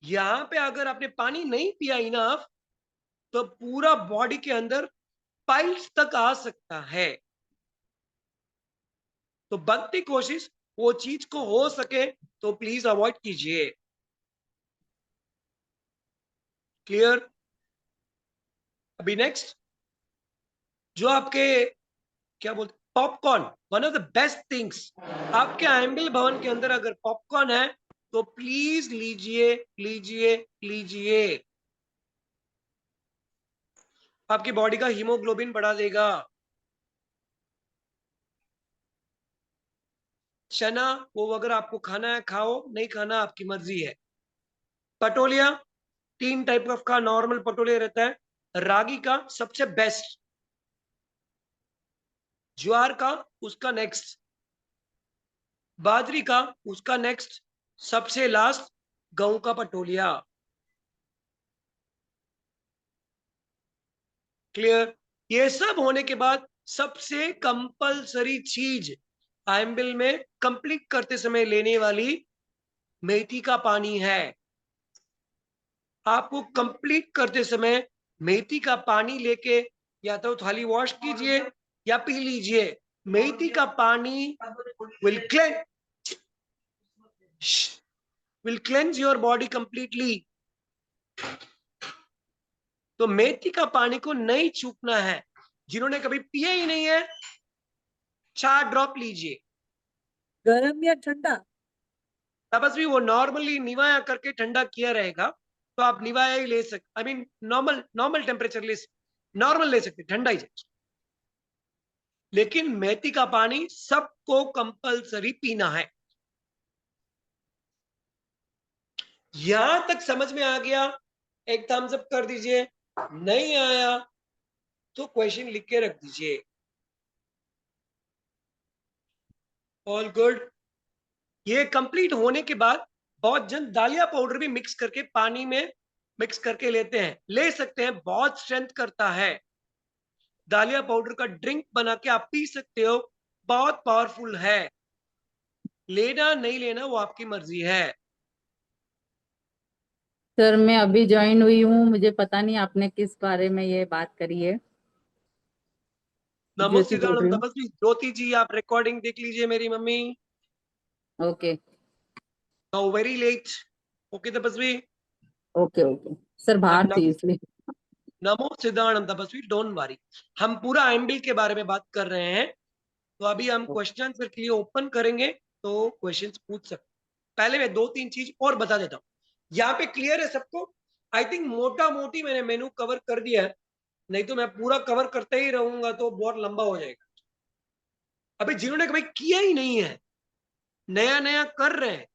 यहां पे अगर आपने पानी नहीं पिया इनफ तो पूरा बॉडी के अंदर पाइल्स तक आ सकता है। तो बनती कोशिश वो चीज को हो सके तो प्लीज अवॉइड कीजिए। क्लियर। अभी नेक्स्ट जो आपके क्या बोलते popcorn, one of the best things. आपके एम्बिल भवन के अंदर अगर पॉपकॉर्न है तो प्लीज लीजिए लीजिए लीजिए। आपकी बॉडी का हीमोग्लोबिन बढ़ा देगा। चना वो अगर आपको खाना है खाओ, नहीं खाना आपकी मर्जी है। पटोलिया 3 टाइप का नॉर्मल पटोलिया रहता है। रागी का सबसे बेस्ट, ज्वार का उसका नेक्स्ट, बाजरी का उसका नेक्स्ट, सबसे लास्ट गेहूं का पटोलिया। क्लियर। ये सब होने के बाद सबसे कंपलसरी चीज आइम्बिल में कंप्लीट करते समय लेने वाली मेथी का पानी है। आपको कंप्लीट करते समय मेथी का पानी लेके या तो थाली वॉश कीजिए या पी लीजिए। मेथी का पानी will cleanse your body completely. तो मेथी का पानी को नहीं चूकना है। जिन्होंने कभी पिया ही नहीं है 4 ड्रॉप लीजिए। गरम या ठंडा? बस भी वो नॉर्मली निवाया करके ठंडा किया रहेगा तो आप निवाया ही ले सकते, I mean normal temperature normal ले सकते, ठंडा ही चाहिए। लेकिन मेथी का पानी सबको कंपलसरी पीना है। यहां तक समझ में आ गया? एक थम्स अप कर दीजिए। नहीं आया तो क्वेश्चन लिख के रख दीजिए। All good. ये कंप्लीट होने के बाद बहुत जन दालिया पाउडर भी मिक्स करके पानी में मिक्स करके लेते हैं, ले सकते हैं, बहुत स्ट्रेंथ करता है। दालिया पाउडर का ड्रिंक बना के आप पी सकते हो, बहुत पावरफुल है। लेना नहीं लेना वो आपकी मर्जी है। सर मैं अभी ज्वाइन हुई हूँ, मुझे पता नहीं आपने किस बारे में ये बात करी है। नमो ज्योति बोल सिद्धाणम रही हूँ। तपस्वी। ज्योति जी आप रिकॉर्डिंग देख लीजिए मेरी मम्मी। Okay now very late. Okay Tapasvi. Okay okay sir, बाहर अब थी इसलिए। नमो सिद्धाणम तपस्वी, डोंट वरी। हम पूरा आइएमबी के बारे में बात कर रहे हैं, तो अभी हम क्वेश्चन आंसर के लिए ओपन करेंगे, तो क्वेश्चंस पूछ सकते। पहले मैं 2-3 चीज और बता देता हूँ। यहाँ पे क्लियर है सबको? आई थिंक मोटा मोटी मैंने मेनू कवर कर दिया है, नहीं तो मैं पूरा कवर करते ही रहूंगा तो बहुत लंबा हो जाएगा। अभी जिन्होंने कभी किया ही नहीं है, नया नया कर रहे हैं,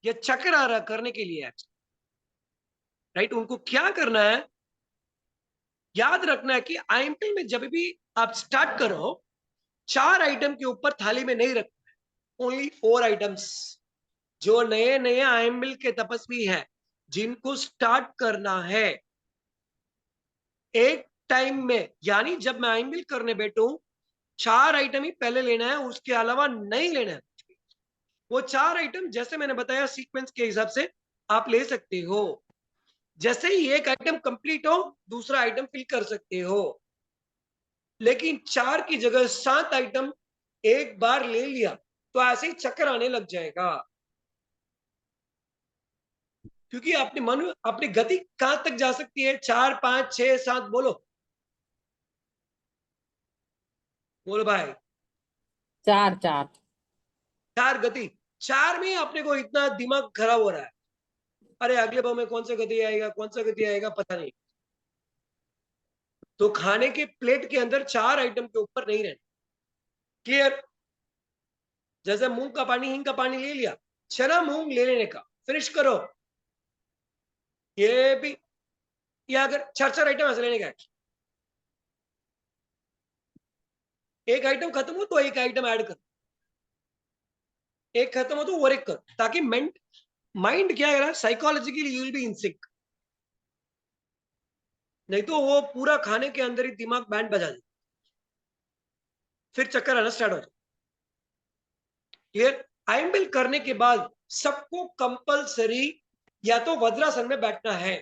या चक्कर आ रहा करने के लिए, राइट, उनको क्या करना है, याद रखना है कि आईएमपी में जब भी आप स्टार्ट करो, 4 आइटम के ऊपर थाली में नहीं रखना है, ओनली 4 आइटम्स। जो नए नए आईएमएल के तपस्वी हैं, जिनको स्टार्ट करना है एक टाइम में, यानी जब मैं आईएमएल करने बैठूं 4 आइटम ही पहले लेना है, उसके अलावा नहीं लेना है। वो 4 आइटम जैसे मैंने बताया सीक्वेंस के हिसाब से आप ले सकते हो। जैसे ही एक आइटम कंप्लीट हो, दूसरा आइटम फिल कर सकते हो। लेकिन 4 की जगह 7 आइटम एक बार ले लिया तो ऐसे ही चक्कर आने लग जाएगा, क्योंकि अपने मन, अपनी गति कहां तक जा सकती है? 4, 5, 6, 7, बोलो बोलो भाई। 4 4 4 गति, 4 में ही अपने को इतना दिमाग खराब हो रहा है। अरे अगले भाव में कौन सा गति आएगा, कौन सा गति आएगा, पता नहीं। तो खाने के प्लेट के अंदर 4 आइटम के ऊपर नहीं रहना। क्लियर? जैसे मूंग का पानी, हिंग का पानी ले लिया, चना मूंग ले लेने का, फिनिश करो। ये भी, या अगर 4 आइटम ऐसे लेने का, एक आइटम खत्म हो तो एक आइटम ऐड कर, एक खत्म हो तो और एक कर, ताकि माइंड क्या है, psychologically you will be in sync. नहीं तो वो पूरा खाने के अंदर ही दिमाग बैंड बजा दे, फिर चक्कर आना स्टार्ट हो जाए। क्लियर? आईएमएल करने के बाद सबको कंपलसरी या तो वज्रासन में बैठना है।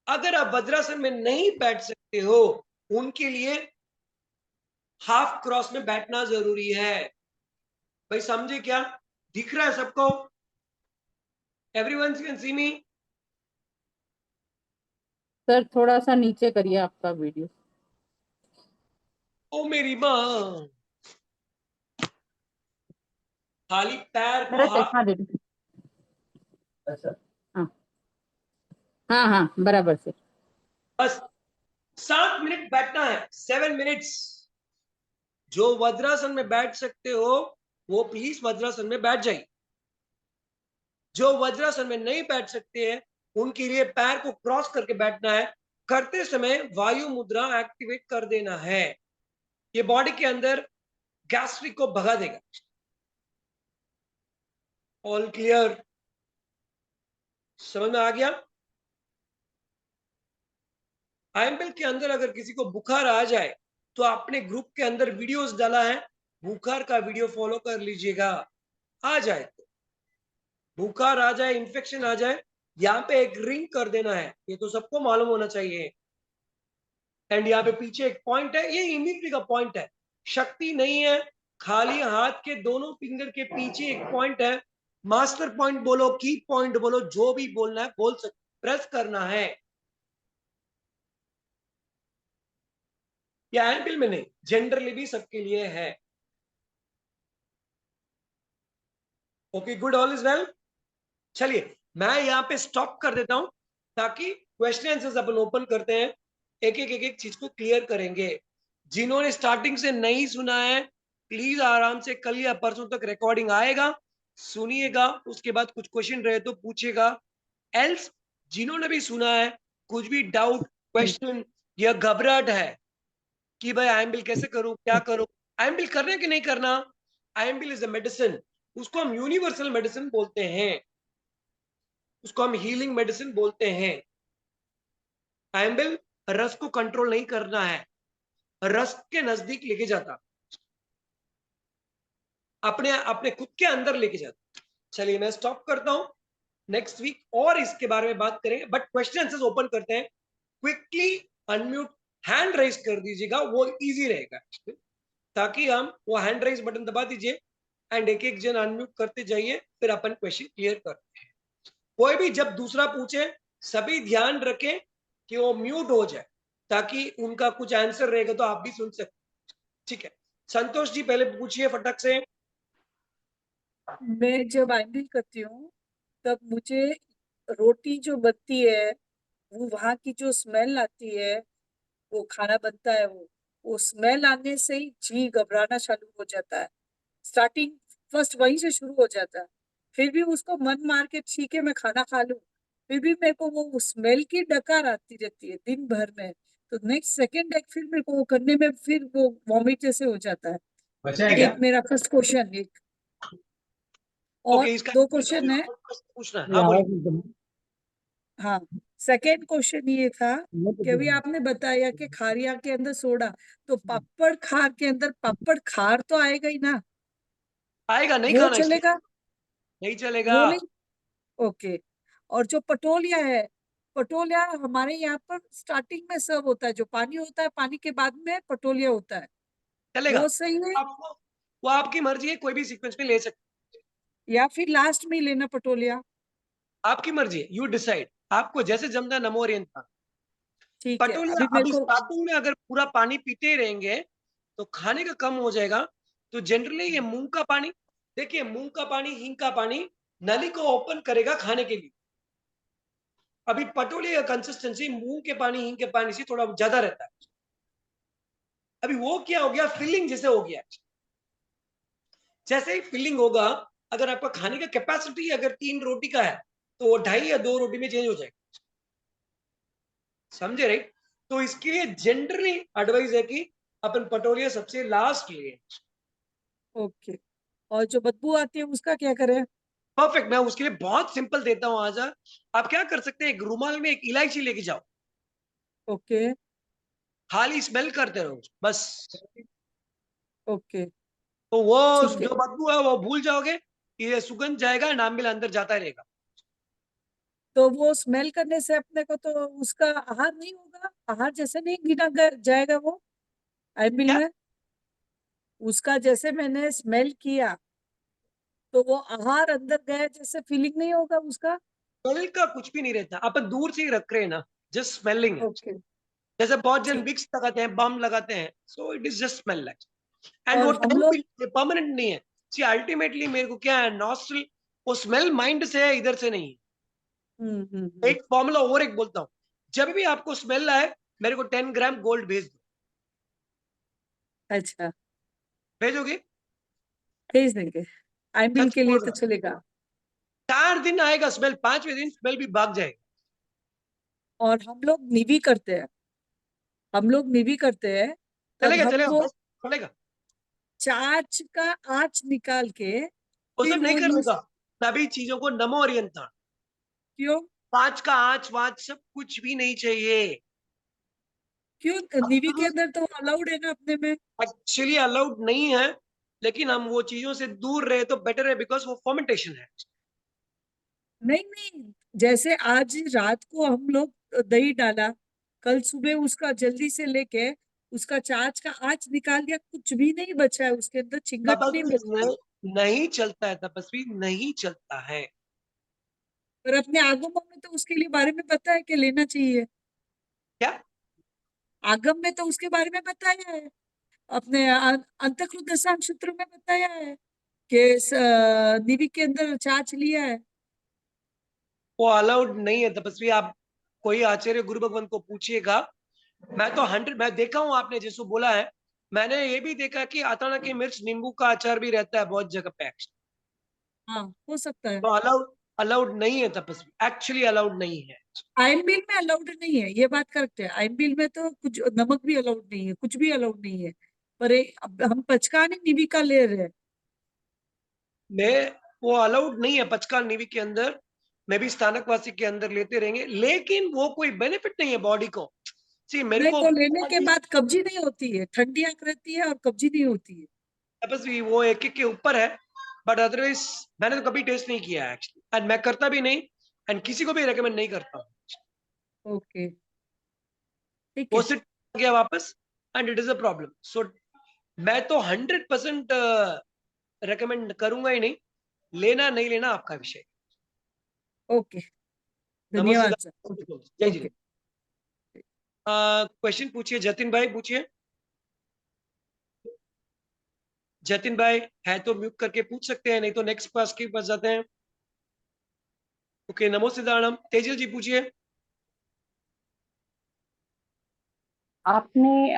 अगर आप वज्रासन में नहीं बैठ सकते हो, उनके लिए हाफ क्रॉस में बैठना जरूरी है। भाई समझे क्या? दिख रहा है सबको? Everyone can see me? Sir थोड़ा सा नीचे करिए आपका वीडियो। ओ मेरी माँ, खाली पैर को मेरा हाथ, चश्मा दे दो। हाँ हाँ हाँ बराबर से। बस 7 मिनट बैठना है, 7 मिनट्स। जो वज्रासन में बैठ सकते हो वो प्लीज वज्रासन में बैठ जाइए। जो वज्रासन में नहीं बैठ सकते हैं, उनके लिए पैर को क्रॉस करके बैठना है। करते समय वायु मुद्रा एक्टिवेट कर देना है, ये बॉडी के अंदर गैस्ट्रिक को भगा देगा। All clear? समझ में आ गया? आईएमएल के अंदर अगर किसी को बुखार आ जाए तो आपने ग्रुप के अंदर वीडियोस डाला है, बुखार का वीडियो फॉलो कर लीजिएगा। आ जाए तो, बुखार आ जाए, इन्फेक्शन आ जाए, यहाँ पे एक रिंग कर देना है, ये तो सबको मालूम होना चाहिए। एंड यहाँ पे पीछे एक पॉइंट है, ये इम्यूनिटी का पॉइंट है, शक्ति नहीं है। खाली हाथ के दोनों फिंगर के पीछे एक पॉइंट है, मास्टर पॉइंट बोलो, की पॉइंट बोलो, जो भी बोलना है बोल सकते, प्रेस करना है। या एंकल में नहीं, जनरली भी सबके लिए है। Okay good, all is well. चलिए मैं यहाँ पे स्टॉप कर देता हूं, ताकि क्वेश्चन आंसर्स अपन ओपन करते हैं, एक एक चीज को क्लियर करेंगे। जिन्होंने स्टार्टिंग से नहीं सुना है, प्लीज आराम से कल या परसों तक रिकॉर्डिंग आएगा, सुनिएगा, उसके बाद कुछ क्वेश्चन रहे तो पूछेगा। एल्स जिन्होंने भी सुना है, कुछ भी डाउट, क्वेश्चन या घबराहट है कि भाई आईएमएल कैसे करूं, क्या करूं, आईएमएल करना कि नहीं करना, आईएमएल इज अ मेडिसिन, उसको हम यूनिवर्सल मेडिसिन बोलते हैं, उसको हम हीलिंग मेडिसिन बोलते हैं। आईएमएल रस को कंट्रोल नहीं करना है, रस के नजदीक लेके जाता, अपने अपने खुद के अंदर लेके जाता। चलिए मैं स्टॉप करता हूं। नेक्स्ट वीक और इसके बारे में बात करेंगे, बट क्वेश्चन आंसर्स ओपन करते हैं। क्विकली अनम्यूट हैंड रेज कर दीजिएगा, वो इजी रहेगा, ताकि हम वो हैंड रेज बटन दबा दीजिए एंड एक एक जन अनम्यूट करते जाइए, फिर अपन क्वेश्चन क्लियर करते हैं। कोई भी जब दूसरा पूछे सभी ध्यान रखें कि वो म्यूट हो जाए, ताकि उनका कुछ आंसर रहेगा तो आप भी सुन सकते। ठीक है, संतोष जी पहले पूछिए फटक से। मैं जब आइमिल करती हूँ तब मुझे रोटी जो बनती है वो वहां की जो स्मेल आती है, वो खाना बनता है, वो स्मेल आने से ही जी घबराना चालू हो जाता है। स्टार्टिंग फर्स्ट वहीं से शुरू हो जाता है। फिर भी उसको मन मार के ठीक है मैं खाना खा लूं, फिर भी मेरे को वो स्मेल की डकार आती रहती है दिन भर में। तो नेक्स्ट सेकेंड एक फिर मेरे को वो करने में फिर वो वॉमिट जैसे हो जाता है। बचा है क्या? एक मेरा फर्स्ट क्वेश्चन एक और ओके, इसका दो क्वेश्चन है। पूछना है। हाँ बोलिए। हाँ, सेकेंड क्वेश्चन ये था कि अभी आपने बताया कि खारिया के अंदर सोडा, तो पापड़ खार के अंदर पापड़ खार तो आएगा ही ना, आएगा, नहीं वो खाना इसलिए चलेगा? नहीं चलेगा। वो नहीं, ओके। और जो पटोलिया है, पटोलिया हमारे यहाँ पर स्टार्टिंग में सर्व होता है, जो पानी होता है पानी के बाद में पटोलिया होता है, चलेगा, वो सही है आपको वो आपकी मर्जी है, कोई भी सीक्वेंस में ले सकते, या फिर लास्ट में ही लेना पटोलिया? आपकी मर्जी है, यू डिसाइड, आपको जैसे जमना नमोरियन था। ठीक है, पटोलिया अभी मेरे अभी को स्टार्टिंग में अगर पूरा पानी पीते ही रहेंगे तो खाने का कम हो जाएगा। तो जनरली ये मूंग का पानी, देखिए मूंग का पानी, हींग का पानी नली को ओपन करेगा खाने के लिए। अभी पटोलिया का कंसिस्टेंसी मूंग के पानी, हींग के पानी से थोड़ा ज्यादा रहता है। अभी वो क्या हो गया, फिलिंग जैसे हो गया। जैसे ही फिलिंग होगा, अगर आपका खाने का कैपेसिटी अगर 3 रोटी का है तो वो 2.5 या 2 रोटी में चेंज हो जाएगा, समझे राइट? तो इसके लिए जनरली एडवाइस है कि अपन पटोलिया सबसे लास्ट लिए। ओके। और जो बदबू आती है उसका क्या करें? परफेक्ट, मैं उसके लिए बहुत सिंपल देता हूं। आज आप क्या कर सकते हैं, एक रुमाल में एक इलायची लेके जाओ, ओके खाली स्मेल करते रहो बस। ओके, तो वो ठीक है। जो बदबू है वो भूल जाओगे, ये सुगंध जाएगा, नामिल अंदर जाता रहेगा। तो वो स्मेल करने से अपने को तो उसका आहार नहीं होगा, आहार जैसे नहीं गिना जाएगा वो आइमिल क्या? में? उसका जैसे मैंने स्मेल किया तो वो आहार अंदर गया जैसे फीलिंग नहीं होगा उसका? स्मेल का कुछ भी नहीं रहता, अपन दूर से ही रख रहे हैं ना, जस्ट स्मेलिंग है। ओके, जैसे बहुत जन ठीक। विक्स लगाते हैं, बम लगाते हैं, so it is just smell like. And वो और हम टाइम लोग परमानेंट नहीं है। सी अल्टीमेटली मेरे को क्या है, नॉस्ट्रल, वो स्मेल माइंड से है, इधर से नहीं है। हम्म। एक फॉर्मूला और एक बोलता हूँ, जब भी आपको स्मेल आए मेरे को 10 ग्राम गोल्ड भेज दो। अच्छा, भेजोगे? भेज देंगे, आइमिल सच के लिए बोल तो रहा हूँ। चलेगा। 4 दिन आएगा स्मेल, 5वें दिन स्मेल भी भाग जाएगा। और हम लोग निवी करते हैं, हम लोग निवी करते हैं, तब चलेगा हम चलेगा, वो बस चलेगा। चाच का आँच निकाल के वो फिर सब नहीं वो करने यूज। का, सभी चीजों को नमो था। क्यों? कांच का आंच वाच सब कुछ भी नहीं चाहिए। क्यों निवी के अंदर तो अलाउड है ना अपने में? एक्चुअली अलाउड नहीं है, लेकिन हम वो चीजों से दूर रहे तो बेटर है, बिकॉज वो फर्मेंटेशन है। नहीं नहीं, जैसे आज रात को हम लोग दही डाला, कल सुबह उसका जल्दी से लेके उसका चाच का आँच निकाल दिया, कुछ भी नहीं बचा है उसके अंदर, चिंगट नहीं तपस्वी बची। नहीं चलता है, तपस्वी नहीं चलता है। और अपने आगमों में तो उसके लिए बारे में पता है कि लेना चाहिए, क्या? आगम में तो उसके बारे में बताया है, अपने अंतकृत दशांश सूत्र में बताया है कि निवी के अंदर चाच लिया है। वो अलाउड नहीं है तपस्वी, आप कोई आचार्य गुरु भगवान को पूछिएगा। मैं तो 100, मैं देखा हूँ आपने जैसो बोला है, मैंने ये भी देखा कि अताना की मिर्च नींबू का अचार भी रहता है बहुत जगह पे। हाँ, हो सकता है। तो अलाउड अलाउड नहीं है तपस्वी, एक्चुअली अलाउड नहीं है। आइमबिल में अलाउड नहीं है, ये बात करेक्ट है। आइमबिल में तो कुछ नमक भी अलाउड नहीं है, कुछ भी अलाउड नहीं है। पर अब हम पचकाने निवी का ले रहे हैं। मैं वो अलाउड नहीं है पचका निवी के अंदर, मैं भी स्थानकवासी के अंदर लेते रहेंगे, लेकिन वो कोई बेनिफिट नहीं है बॉडी को। सी मेरे नहीं, को वो लेने के बाद कब्जी नहीं होती है, ठंडी आंख रहती है और कब्जी नहीं होती है। तपस्वी वो एक एक के ऊपर है, बट अदरवाइज मैंने तो कभी टेस्ट नहीं किया है एक्चुअली, एंड मैं करता भी नहीं। एंड किसी को भी रेकमेंड नहीं करता हूँ। ओके, ठीक वो है। सिर्फ गया वापस and it is a problem. So मैं तो 100% रेकमेंड करूंगा ही नहीं, लेना नहीं लेना आपका विषय। ओके, नमस्ते धन्यवाद सर। जय ओके। जी। क्वेश्चन पूछिए, जतिन भाई पूछिए। जतिन भाई है तो म्यूट करके पूछ सकते हैं, नहीं तो नेक्स्ट क्लास के पास जाते हैं। ओके, नमो सिद्धार्णम। तेजल जी पूछिए। आपने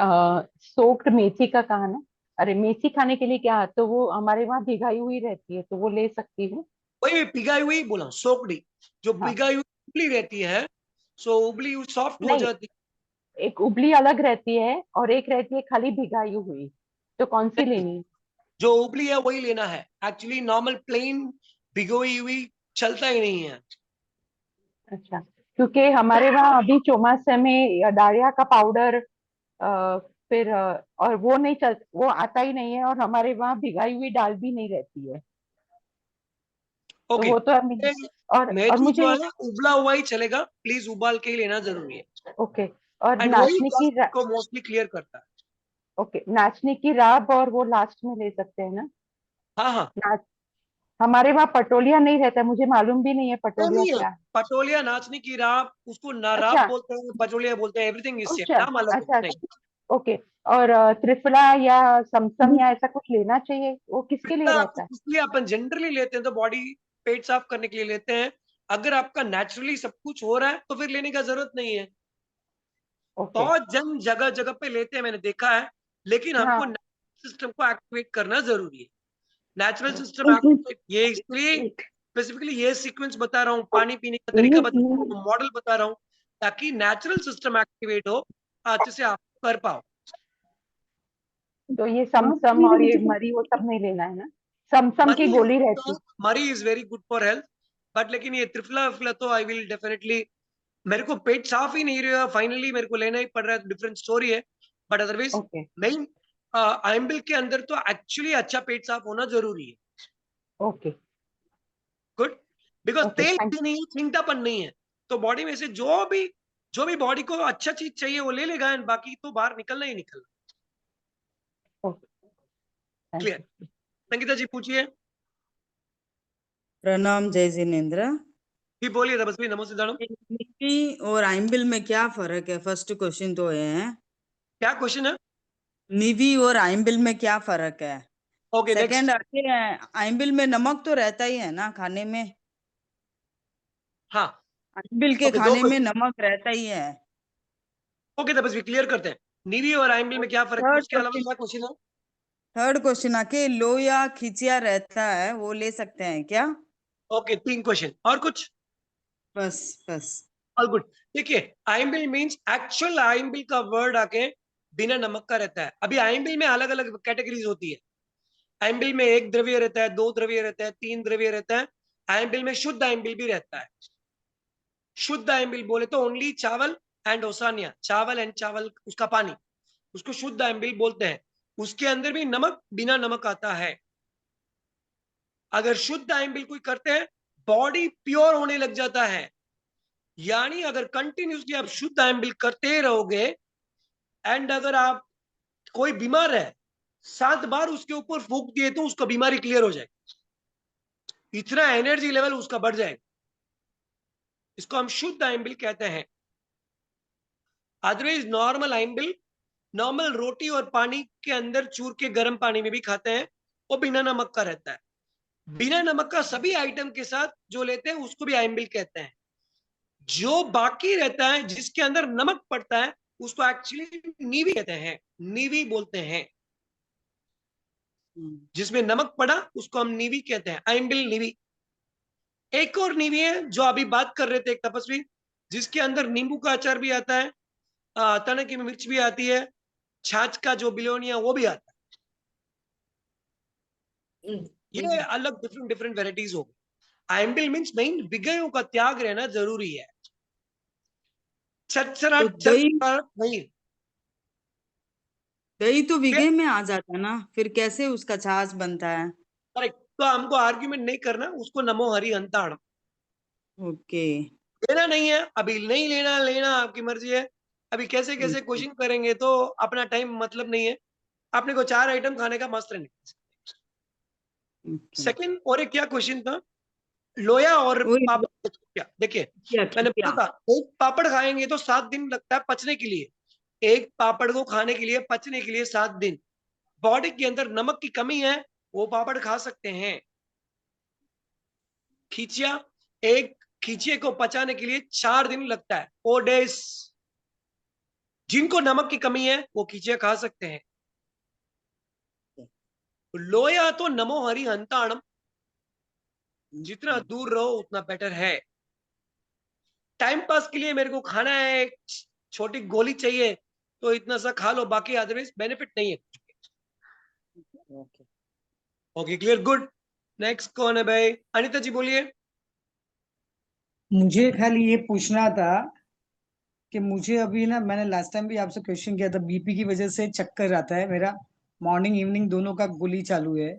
सोक्ड मेथी का कहा ना। अरे मेथी खाने के लिए क्या, तो वो हमारे वहाँ भिगाई हुई रहती है तो वो ले सकती हूँ? वही पिघाई हुई बोला, सोकड़ी। जो हाँ। पिघाई हुई उबली रहती है, सो उबली सॉफ्ट हो नहीं, जाती एक उबली अलग रहती है और एक रहती है खाली भिगाई हुई, तो कौन सी है। लेनी है? जो उबली है वही लेना है। एक्चुअली नॉर्मल प्लेन भिगोई हुई चलता ही नहीं है। अच्छा, क्योंकि हमारे वहाँ अभी चौमासे में डालिया का पाउडर फिर और वो नहीं चल, वो आता ही नहीं है, और हमारे वहाँ भिगाई हुई दाल भी नहीं रहती है, तो ओके, वो तो हमें। और मेथी जो मुझे है उबला हुआ ही चलेगा, प्लीज उबाल के ही लेना जरूरी है। ओके, और एंड वही को मोस्टली क्लियर करता है। ओके, नाचने की राब और वो लास्ट में ले सकते हैं ना? हाँ हाँ, नाच हमारे वहाँ पटोलिया नहीं रहता है, मुझे मालूम भी नहीं है पटोलिया नहीं है। क्या है। पटोलिया, नाचने की राब, उसको नाराब अच्छा बोलते हैं, पटोलिया बोलते हैं, एवरीथिंग इज सेम, अच्छा नाम अलग है अच्छा नहीं। अच्छा, ओके। और त्रिफला या समसम या ऐसा कुछ लेना चाहिए, वो किसके लिए रहता है? इसलिए अपन जनरली लेते हैं तो बॉडी, पेट साफ करने के लिए लेते हैं। अगर आपका नेचुरली सब कुछ हो रहा है तो फिर लेने का जरूरत नहीं है। ओके। बहुत जन जगह जगह पे लेते हैं, मैंने देखा है, लेकिन हमको हाँ। सिस्टम को एक्टिवेट करना जरूरी है। नेचुरल सिस्टम एक्टिवेट, ये इसलिए स्पेसिफिकली ये सीक्वेंस बता रहा हूँ, पानी पीने का तरीका बता रहा हूँ, मॉडल बता रहा हूँ, ताकि नेचुरल सिस्टम एक्टिवेट हो, अच्छे से आप कर पाओ। तो ये समसम और ये मरी वो सब नहीं लेना है ना? समसम की गोली रहती। मरी is very good for health, but लेकिन ये त्रिफला विफला तो आई विल डेफिनेटली, मेरे को पेट साफ ही नहीं रहा, फाइनली मेरे को लेना ही पड़ रहा है, डिफरेंट स्टोरी है। बट अदरवाइज ओके मेन आइम्बिल के अंदर तो एक्चुअली अच्छा पेट साफ होना जरूरी है। ओके गुड, बिकॉज ओके, तेल थैंक नहीं है, चिंतापन नहीं है, तो बॉडी में से जो भी बॉडी को अच्छा चीज चाहिए वो ले लेगा, एंड बाकी तो बाहर निकलना ही निकलना। Okay, thank clear? You. Sangeeta ji पूछिए। प्रणाम जय जिनेन्द्र। भी बोलिए था बस भी, नमो सिद्धार्थ। निकी और आइम्बिल में क्या फर्क है? फर्स्ट क्वेश्चन तो ये है, क्या क्वेश्चन है? निवी और आइम्बिल में क्या फर्क है? Okay second, next. आइम्बिल में नमक तो रहता ही है ना खाने में? हाँ, आइम्बिल के ओके, दो खाने में क्वेश्चन। नमक रहता ही है। ओके तो बस भी क्लियर करते हैं, नीवी और आइम्बिल में क्या फर्क है, थर्ड उसके अलावा क्वेश्चन क्या क्वेश्चन है? थर्ड क्वेश्चन आके लोया खिचिया रहता है, वो ले सकते हैं क्या? ओके, 3 क्वेश्चन और कुछ? बस बस। All good. देखिए, आइम्बिल मींस, एक्चुअल आइम्बिल का वर्ड आके बिना नमक का रहता है। अभी आइम्बिल में अलग अलग कैटेगरीज होती है। आइम्बिल में 1 द्रव्य रहता है, 2 द्रव्य रहता है, 3 द्रव्य रहता है। आइम्बिल में शुद्ध आइम्बिल भी रहता है। शुद्ध आइम्बिल बोले तो ओनली चावल एंड ओसानिया, चावल एंड चावल उसका पानी, उसको शुद्ध आइम्बिल बोलते हैं। उसके अंदर भी नमक, बिना नमक आता है। अगर शुद्ध आइम्बिल कोई करते हैं, बॉडी प्योर होने लग जाता है। यानी अगर कंटिन्यूसली आप शुद्ध आइम्बिल करते रहोगे, एंड अगर आप, कोई बीमार है, 7 बार उसके ऊपर फूंक दिए तो उसका बीमारी क्लियर हो जाएगी, इतना एनर्जी लेवल उसका बढ़ जाएगा। इसको हम शुद्ध आइम्बिल कहते हैं। अदरवाइज नॉर्मल आइम्बिल, नॉर्मल रोटी और पानी के अंदर चूर के गर्म पानी में भी खाते हैं, वो बिना नमक का रहता है। बिना नमक का सभी आइटम के साथ जो लेते हैं उसको भी आइम्बिल कहते हैं। जो बाकी रहता है जिसके अंदर नमक पड़ता है, उसको एक्चुअली नीवी कहते हैं, नीवी बोलते हैं। जिसमें नमक पड़ा उसको हम नीवी कहते हैं, आइम्बिल नीवी। एक और नीवी है जो अभी बात कर रहे थे, एक तपस्वी, जिसके अंदर नींबू का अचार भी आता है, तने की मिर्च भी आती है, छाछ का जो बिलोनिया वो भी आता है। ये अलग डिफरेंट डिफरेंट वेराइटीज हो गई। आइम्बिल मीन्स मेन विषयों का त्याग रहना जरूरी है। तो दही नहीं। दही तो विघे में आ जाता ना, फिर कैसे उसका छाछ बनता है? करेक्ट, तो हमको आर्ग्यूमेंट नहीं करना, उसको नमो हरि अंताण। ओके लेना नहीं है अभी, नहीं लेना लेना आपकी मर्जी है। अभी कैसे कैसे क्वेश्चन करेंगे तो अपना टाइम मतलब नहीं है। आपने को 4 आइटम खाने का मस्त रहने। ओके सेकंड और एक क्या क्वेश्चन था, लोया और वही पापड़ क्या, देखिए मैंने बोला था एक पापड़ खाएंगे तो 7 दिन लगता है पचने के लिए। एक पापड़ को खाने के लिए पचने के लिए 7 दिन। बॉडी के अंदर नमक की कमी है, वो पापड़ खा सकते हैं। खिचिया, एक खिचिए को पचाने के लिए 4 दिन लगता है, 4 डेज। जिनको नमक की कमी है वो खिचिया खा सकते हैं। लोया तो नमो हरि हंताणम, जितना दूर रहो उतना बेटर है। टाइम पास के लिए मेरे को खाना है, एक छोटी गोली चाहिए तो इतना सा खा लो, बाकी अदरवाइज बेनिफिट नहीं है। Okay okay clear, good. Next कौन है भाई? अनिता जी बोलिए। मुझे खाली ये पूछना था कि मुझे अभी ना, मैंने लास्ट टाइम भी आपसे क्वेश्चन किया था, बीपी की वजह से चक्कर आता है मेरा, मॉर्निंग इवनिंग दोनों का गोली चालू है,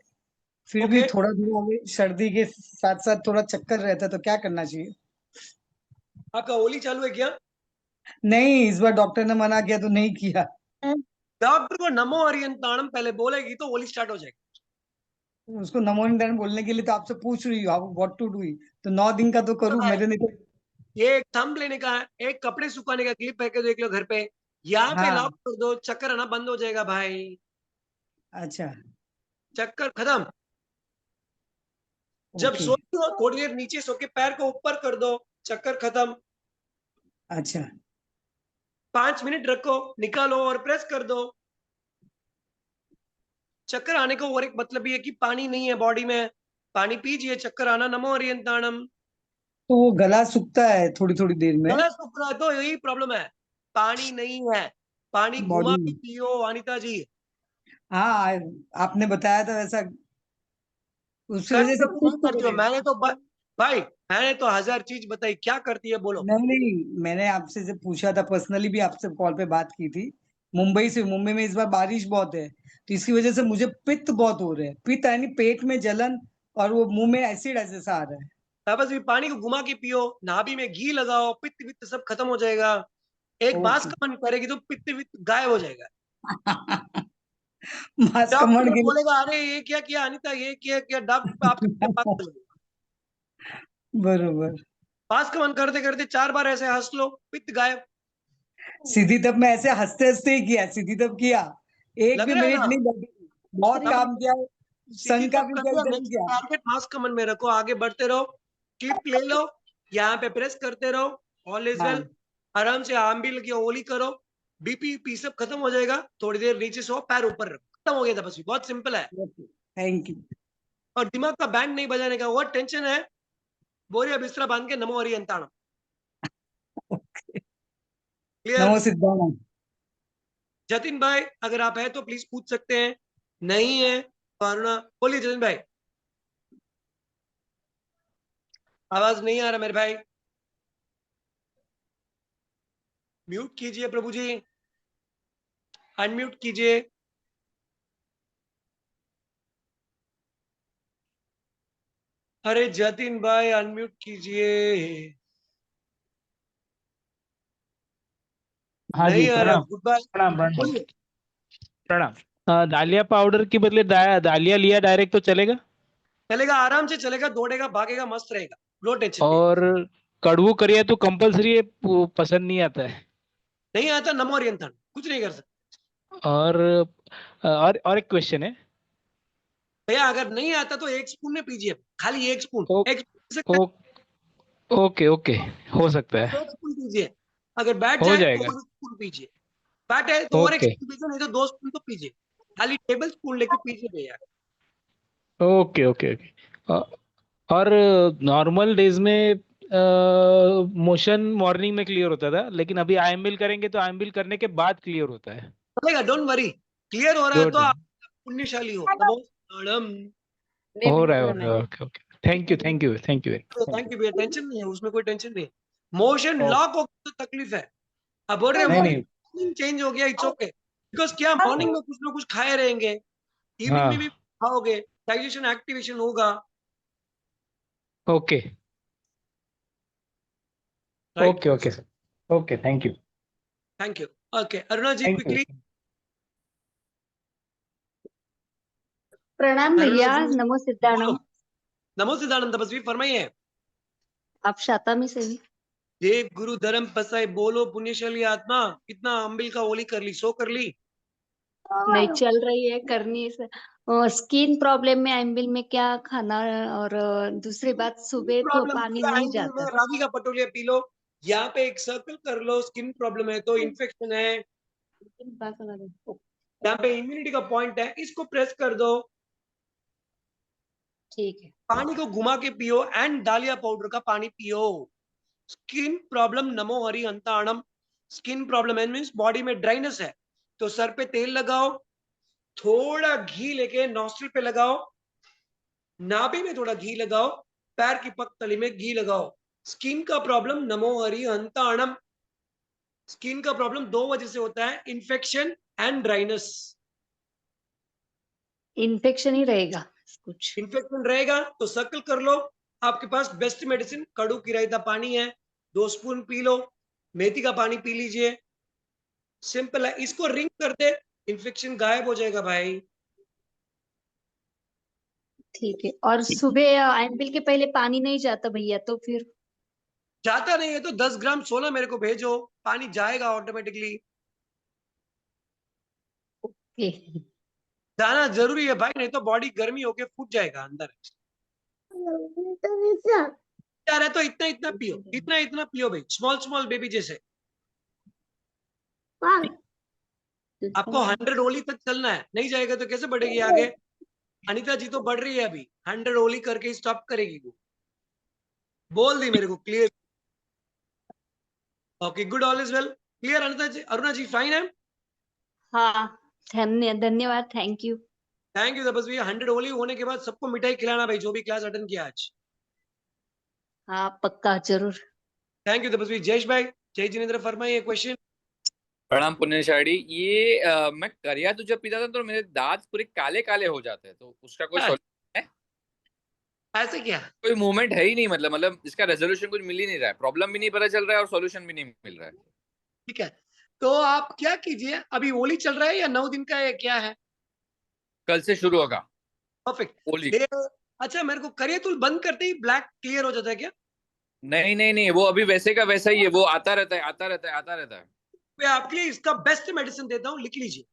फिर भी ओके, थोड़ा थोड़ा अभी सर्दी के साथ साथ थोड़ा चक्कर रहता है, तो क्या करना चाहिए? आपका होली चालू है क्या? नहीं, इस बार डॉक्टर ने मना किया तो नहीं किया। डॉक्टर को नमो हरियंताणम पहले बोलेगी तो होली स्टार्ट हो जाएगी। उसको नमो निदान बोलने के लिए तो आपसे पूछ रही हूँ, आप व्हाट टू डू, तो 9 दिन का तो करूँ मेरे, नहीं तो। ये एक थंब लेने का है, एक कपड़े सुखाने का क्लिप है के देख लो घर पे, यहाँ पे हाँ लॉक कर दो, चक्कर आना बंद हो जाएगा भाई। अच्छा चक्कर खत्म। जब ओके सोती हो थोड़ी देर नीचे सो के पैर को ऊपर कर दो, चक्कर खत्म। अच्छा 5 मिनट रखो, निकालो और प्रेस कर दो। चक्कर आने को और एक मतलब ये है कि पानी नहीं है बॉडी में, पानी पीजिए, चक्कर आना नमो हरियंताणम। तो वो गला सूखता है थोड़ी थोड़ी देर में, गला सूख रहा है तो यही प्रॉब्लम है, पानी नहीं है। पानी घुमा बॉडी के में। पियो अनिता जी। हाँ, आपने बताया था वैसा, उसकी वजह करती से हो कि नहीं कुछ करती हो? मैंने तो भाई मैंने तो 1000 चीज बताई, क्या करती है बोलो। नहीं नहीं, मैंने आपसे जब पूछा था, पर्सनली भी आपसे कॉल पे बात की थी, मुंबई से, मुंबई में इस बार बारिश बहुत है, तो इसकी वजह से मुझे पित्त बहुत हो रहा है, पित्त यानी पेट में जलन, और वो मुंह में एसिड जैसा आ रहा बस भी पानी को घुमा के पियो, नाभि में घी लगाओ, पित्त वित्त सब खत्म हो जाएगा। है। एक बास ओके का मन करेगी तो पित्त वित्त गायब हो जाएगा। मास कमर डॉक्टर के लिए। बोलेगा अरे ये क्या किया अनिता, ये क्या किया, डॉक्टर आपके पास चलेगा। बरोबर। पास का मन करते करते 4 बार ऐसे हंस लो, पित्त गायब। सीधी तब मैं ऐसे हंसते हंसते ही किया, सीधी तब किया, एक लग भी रहा है मिनट ना? नहीं लगी, बहुत तब काम किया, सीधी सन का तब भी कर किया, दिया, इधर भी नेक्स्ट किया। टारगेट मास का मन में रखो, आगे बढ़ते रहो, क्लिप ले लो, यहाँ पे प्रेस करते रहो, ऑल इज हाँ वेल। आराम से आम भी लगी ओली करो, बीपी पी सब खत्म हो जाएगा। थोड़ी देर नीचे सो, पैर ऊपर रखो, खत्म हो गया था। बस बहुत सिंपल है। Thank you. और दिमाग का बैंड नहीं बजाने का, वो टेंशन है, बोरिया बिस्तरा बांध के नमो हरियंताणम। क्लियर? नमो सिद्धानंद। जतिन भाई अगर आप है तो प्लीज पूछ सकते हैं, नहीं है तो अरुणा बोलिए। जतिन भाई आवाज नहीं आ रहा मेरे भाई, म्यूट कीजिए प्रभु जी, अनम्यूट कीजिए। अरे जतिन भाई अनम्यूट कीजिए, हाँ जी, नहीं आ रहा। प्रणाम गुड बाय, प्रणाम प्रणाम बोलिए। प्रणाम। दालिया पाउडर के बदले दालिया लिया डायरेक्ट तो चलेगा? चलेगा, आराम से चलेगा, दौड़ेगा भागेगा मस्त रहेगा, नो टेंशन नहीं। और कड़वू करिया तो कंपलसरी है, वो पसंद नहीं आता है। नहीं आता नमो हरियंताणम, कुछ नहीं कर सकते। और एक क्वेश्चन है। भैया अगर नहीं आता तो 1 स्पून में पीजिए, खाली 1 स्पून, ओ, 1 स्पून से ओ, ओके ओके, हो सकता है, 1 स्पून पीजिए। अगर बैठ हो जाए तो जाएगा। 1 स्पून पीजिए, बैठ है तो और 1 ओके स्पून पीजिए, नहीं तो 2 स्पून तो पीजिए, खाली टेबल स्पून लेके पीजिए भैया। Okay okay okay. और नॉर्मल डेज में मोशन मॉर्निंग में क्लियर होता था, लेकिन अभी आईएमएल करेंगे तो आईएमएल करने के बाद क्लियर होता है। चलेगा, डोंट वरी, क्लियर हो रहा है तो गुड, आप पुण्यशाली हो। नमो नारायणम। हो रहा है। Okay okay, thank you thank you thank you. Thank you भैया, टेंशन नहीं है उसमें, कोई टेंशन नहीं है। मोशन ओ, लॉक हो गया तो तकलीफ है। अब बोल रहे नहीं नहीं, मॉर्निंग चेंज हो गया, इट्स ओके, बिकॉज क्या मॉर्निंग में कुछ ना कुछ खाए रहेंगे, इवनिंग में भी हाँ खाओगे, डाइजेशन एक्टिवेशन होगा। Okay right? Okay okay sir, okay, thank you, thank you. Okay, Aruna ji thank you. Quickly. प्रणाम अरुणा भैया, जी नमो सिद्धाणम। नमो सिद्धानंद तपस्वी, फरमाइए। आप शातामी से ही? देव गुरु धर्म पसाई बोलो पुण्यशाली आत्मा। कितना अम्बिल का ओली कर ली, 100 कर ली? नहीं चल रही है करनी से। स्किन प्रॉब्लम में एम्बिल में क्या खाना, और दूसरी बात सुबह तो प्रॉब्लम पानी है नहीं एंगल में, जाता। रावी का पटोलिया पी लो। यहाँ पे एक सर्कल कर लो, स्किन प्रॉब्लम है तो इन्फेक्शन है, यहाँ पे इम्यूनिटी का पॉइंट है, इसको प्रेस कर दो। ठीक है। पानी को घुमा के पियो एंड डालिया पाउडर का पानी पियो। स्किन प्रॉब्लम नमो हरि अंताणम। स्किन प्रॉब्लम है मीन्स बॉडी में ड्राइनेस है, तो सर पे तेल लगाओ, थोड़ा घी लेके नॉस्ट्रिल पे लगाओ, नाभि में थोड़ा घी लगाओ, पैर की पगतली में घी लगाओ। स्किन का प्रॉब्लम नमो हरि अंताणम। स्किन का प्रॉब्लम 2 वजह से होता है, इन्फेक्शन एंड ड्राइनेस। इन्फेक्शन ही रहेगा कुछ? इन्फेक्शन रहेगा तो सर्कल कर लो। आपके पास बेस्ट मेडिसिन कड़ू किरायता पानी है, 2 स्पून पी लो। मेथी का पानी पी लीजिए, सिंपल है। इसको रिंग कर दे, इन्फेक्शन गायब हो जाएगा भाई। ठीक है। और सुबह एम्बिल के पहले पानी नहीं जाता भैया, तो फिर? जाता नहीं है तो 10 ग्राम सोना मेरे को भेजो, पानी जाएगा ऑटोमेटिकली। ओके। जाना जरूरी है भाई, नहीं तो बॉडी गर्मी होके फूट जाएगा अंदर। यार है तो इतना इतना पियो, इतना इतना पियो भाई, स्मॉल स्मॉल बेबी जैसे। आपको 100 ओली तक चलना है, नहीं जाएगा तो कैसे बढ़ेगी आगे? अनिता जी तो बढ़ रही है अभी, 100 ओली करके स्टॉप करेगी वो, बोल दी मेरे को clear. Okay, good, all is well. Clear Anita ji? Aruna ji fine है? हाँ, धन्यवाद, थैंक यू। थैंक यू तपस्वी। 100 ओली होने के बाद सबको मिठाई खिलाना भाई, जो भी क्लास अटेंड किया आज। हाँ पक्का, जरूर। थैंक यू तपस्वी। जयेश भाई, जय जिनेन्द्र, फरमाइए क्वेश्चन। प्रणाम पुण्यशाली। ये मैं करिया दूध जब पीता था तो मेरे दांत पूरे काले काले हो जाते हैं, तो उसका कोई सॉल्यूशन है? ऐसे क्या? कोई मूवमेंट है ही नहीं, मतलब इसका रेजोल्यूशन कुछ मिल ही नहीं रहा है, प्रॉब्लम भी नहीं पता चल रहा है और सॉल्यूशन भी नहीं मिल रहा है। ठीक है, तो आप क्या कीजिए, अभी होली चल रहा है या 9 दिन का है, क्या है? कल से शुरू होगा परफेक्ट। होली। अच्छा, मेरे को करियतुल बंद करते ही ब्लैक क्लियर हो जाता है क्या? नहीं नहीं नहीं, वो अभी वैसे का वैसा ही है, वो आता रहता है आता रहता है आता रहता है। मैं आपके लिए इसका बेस्ट मेडिसिन देता हूँ, लिख लीजिए।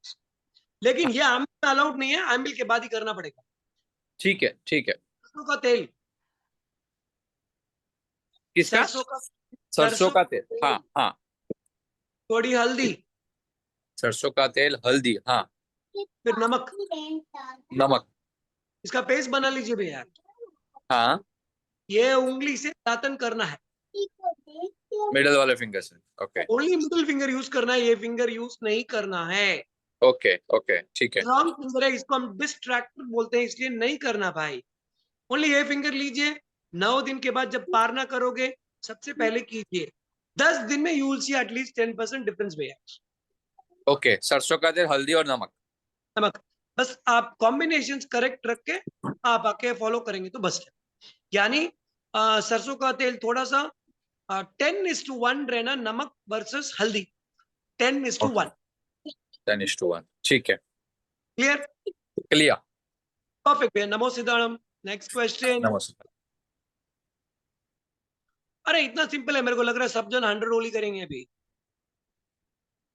लेकिन ये आमिल अलाउड नहीं है, आमिल के बाद ही करना पड़ेगा। ठीक है ठीक है। सरसों का तेल। किसका? सरसों का तेल, हाँ हाँ। थोड़ी हल्दी, सरसों का तेल, हल्दी, हाँ। फिर नमक। नमक, इसका पेस्ट बना लीजिए भैया। हाँ। ये उंगली से दातन करना है, मिडल वाले फिंगर से, okay only middle finger use करना है, ये फिंगर यूज नहीं करना है। ओके ओके, ठीक है। रॉन्ग फिंगर है, इसको हम डिस्ट्रैक्टर बोलते हैं, इसलिए नहीं करना भाई। ओनली ये फिंगर लीजिए। 9 दिन के बाद जब पारना करोगे, सबसे पहले कीजिए, 10 दिन में you will see at least 10% difference भैया। ओके, सरसों का तेल, हल्दी और नमक। नमक, बस आप कॉम्बिनेशंस करेक्ट रख के आप आके फॉलो करेंगे तो बस है। यानी सरसों का तेल थोड़ा सा 10:1 रहना, नमक वर्सेस हल्दी 10:1। 10:1, ठीक है। क्लियर? क्लियर। परफेक्ट भैया, नमो सिद्धाणम। Next question. नमस्कार। अरे इतना सिंपल है, मेरे को लग रहा है सब जन 100 ओली करेंगे अभी।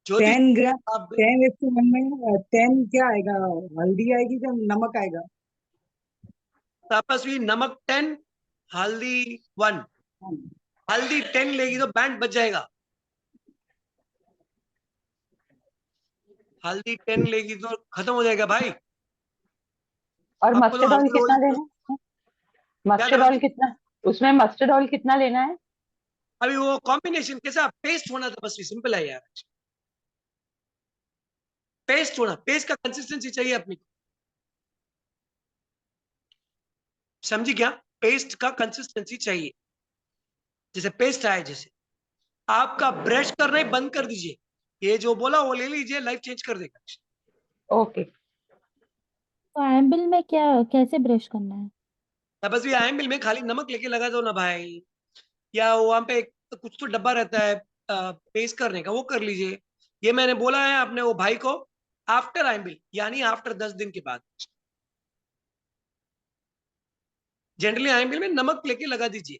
ज्योतिष 10 ग्राम, आप 10:1 में 10 क्या आएगा? हल्दी आएगी क्या नमक आएगा? तपस्वी, नमक 10, हल्दी 1। हल्दी 10 लेगी तो बैंड बच जाएगा। हल्दी 10 लेगी तो खत्म हो जाएगा भाई। और आपको तो मस्टर्ड ऑयल 100 कितना ओली लेना है? मस्टर्ड ऑयल कितना, उसमें मस्टर्ड ऑयल कितना लेना है? अभी वो कॉम्बिनेशन कैसा पेस्ट होना, तपस्वी सिंपल है यार। पेस्ट होना, पेस्ट का कंसिस्टेंसी चाहिए अपनी को, समझी क्या? पेस्ट का कंसिस्टेंसी चाहिए, जैसे पेस्ट आए, जैसे आपका ब्रश करना ही बंद कर दीजिए, ये जो बोला वो ले लीजिए, लाइफ चेंज कर देगा। ओके। तो एम्बिल में क्या कैसे ब्रश करना है? तपस्वी, आयमिल में खाली नमक लेके लगा दो ना भाई, या वहां पे कुछ तो डब्बा रहता है पेस्ट करने का, वो कर लीजिए। ये मैंने बोला है अपने वो भाई को आफ्टर आइम्बिल, यानी आफ्टर 10 दिन के बाद। जनरली आइम्बिल में नमक लेके लगा दीजिए,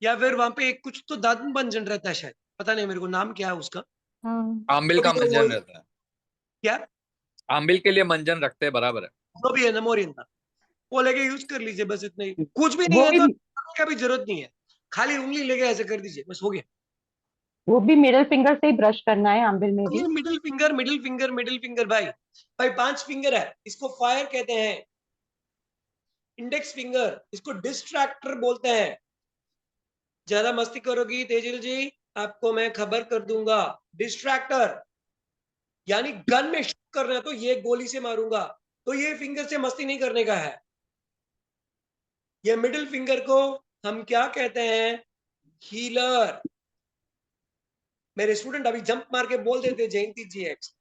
या फिर वहां पे एक कुछ तो दातुन मंजन रहता है शायद, पता नहीं मेरे को नाम क्या है उसका। हाँ आम्बिल का तो मंजन रहता है, क्या आम्बिल के लिए मंजन रखते हैं, बराबर है। जो भी है नमोरियन का, वो लेके यूज कर लीजिए, बस इतना ही। कुछ भी नहीं वो है भी तो नमक का भी जरूरत नहीं है, खाली उंगली लेके ऐसे कर दीजिए, बस हो गया। वो भी मिडल फिंगर से ही ब्रश करना है आम्बिल में भी। Middle finger middle finger middle finger भाई, भाई 5 फिंगर है, इसको फायर कहते हैं। इंडेक्स फिंगर इसको डिस्ट्रैक्टर बोलते हैं। ज्यादा मस्ती करोगी तेजिल जी, आपको मैं खबर कर दूंगा। डिस्ट्रैक्टर यानी गन में शूट करना है तो ये गोली से मारूंगा, तो ये फिंगर से मस्ती नहीं करने का है। ये मिडिल फिंगर को हम क्या कहते हैं? हीलर। मेरे स्टूडेंट अभी जंप मार के बोल देते जयंती जी एक्स।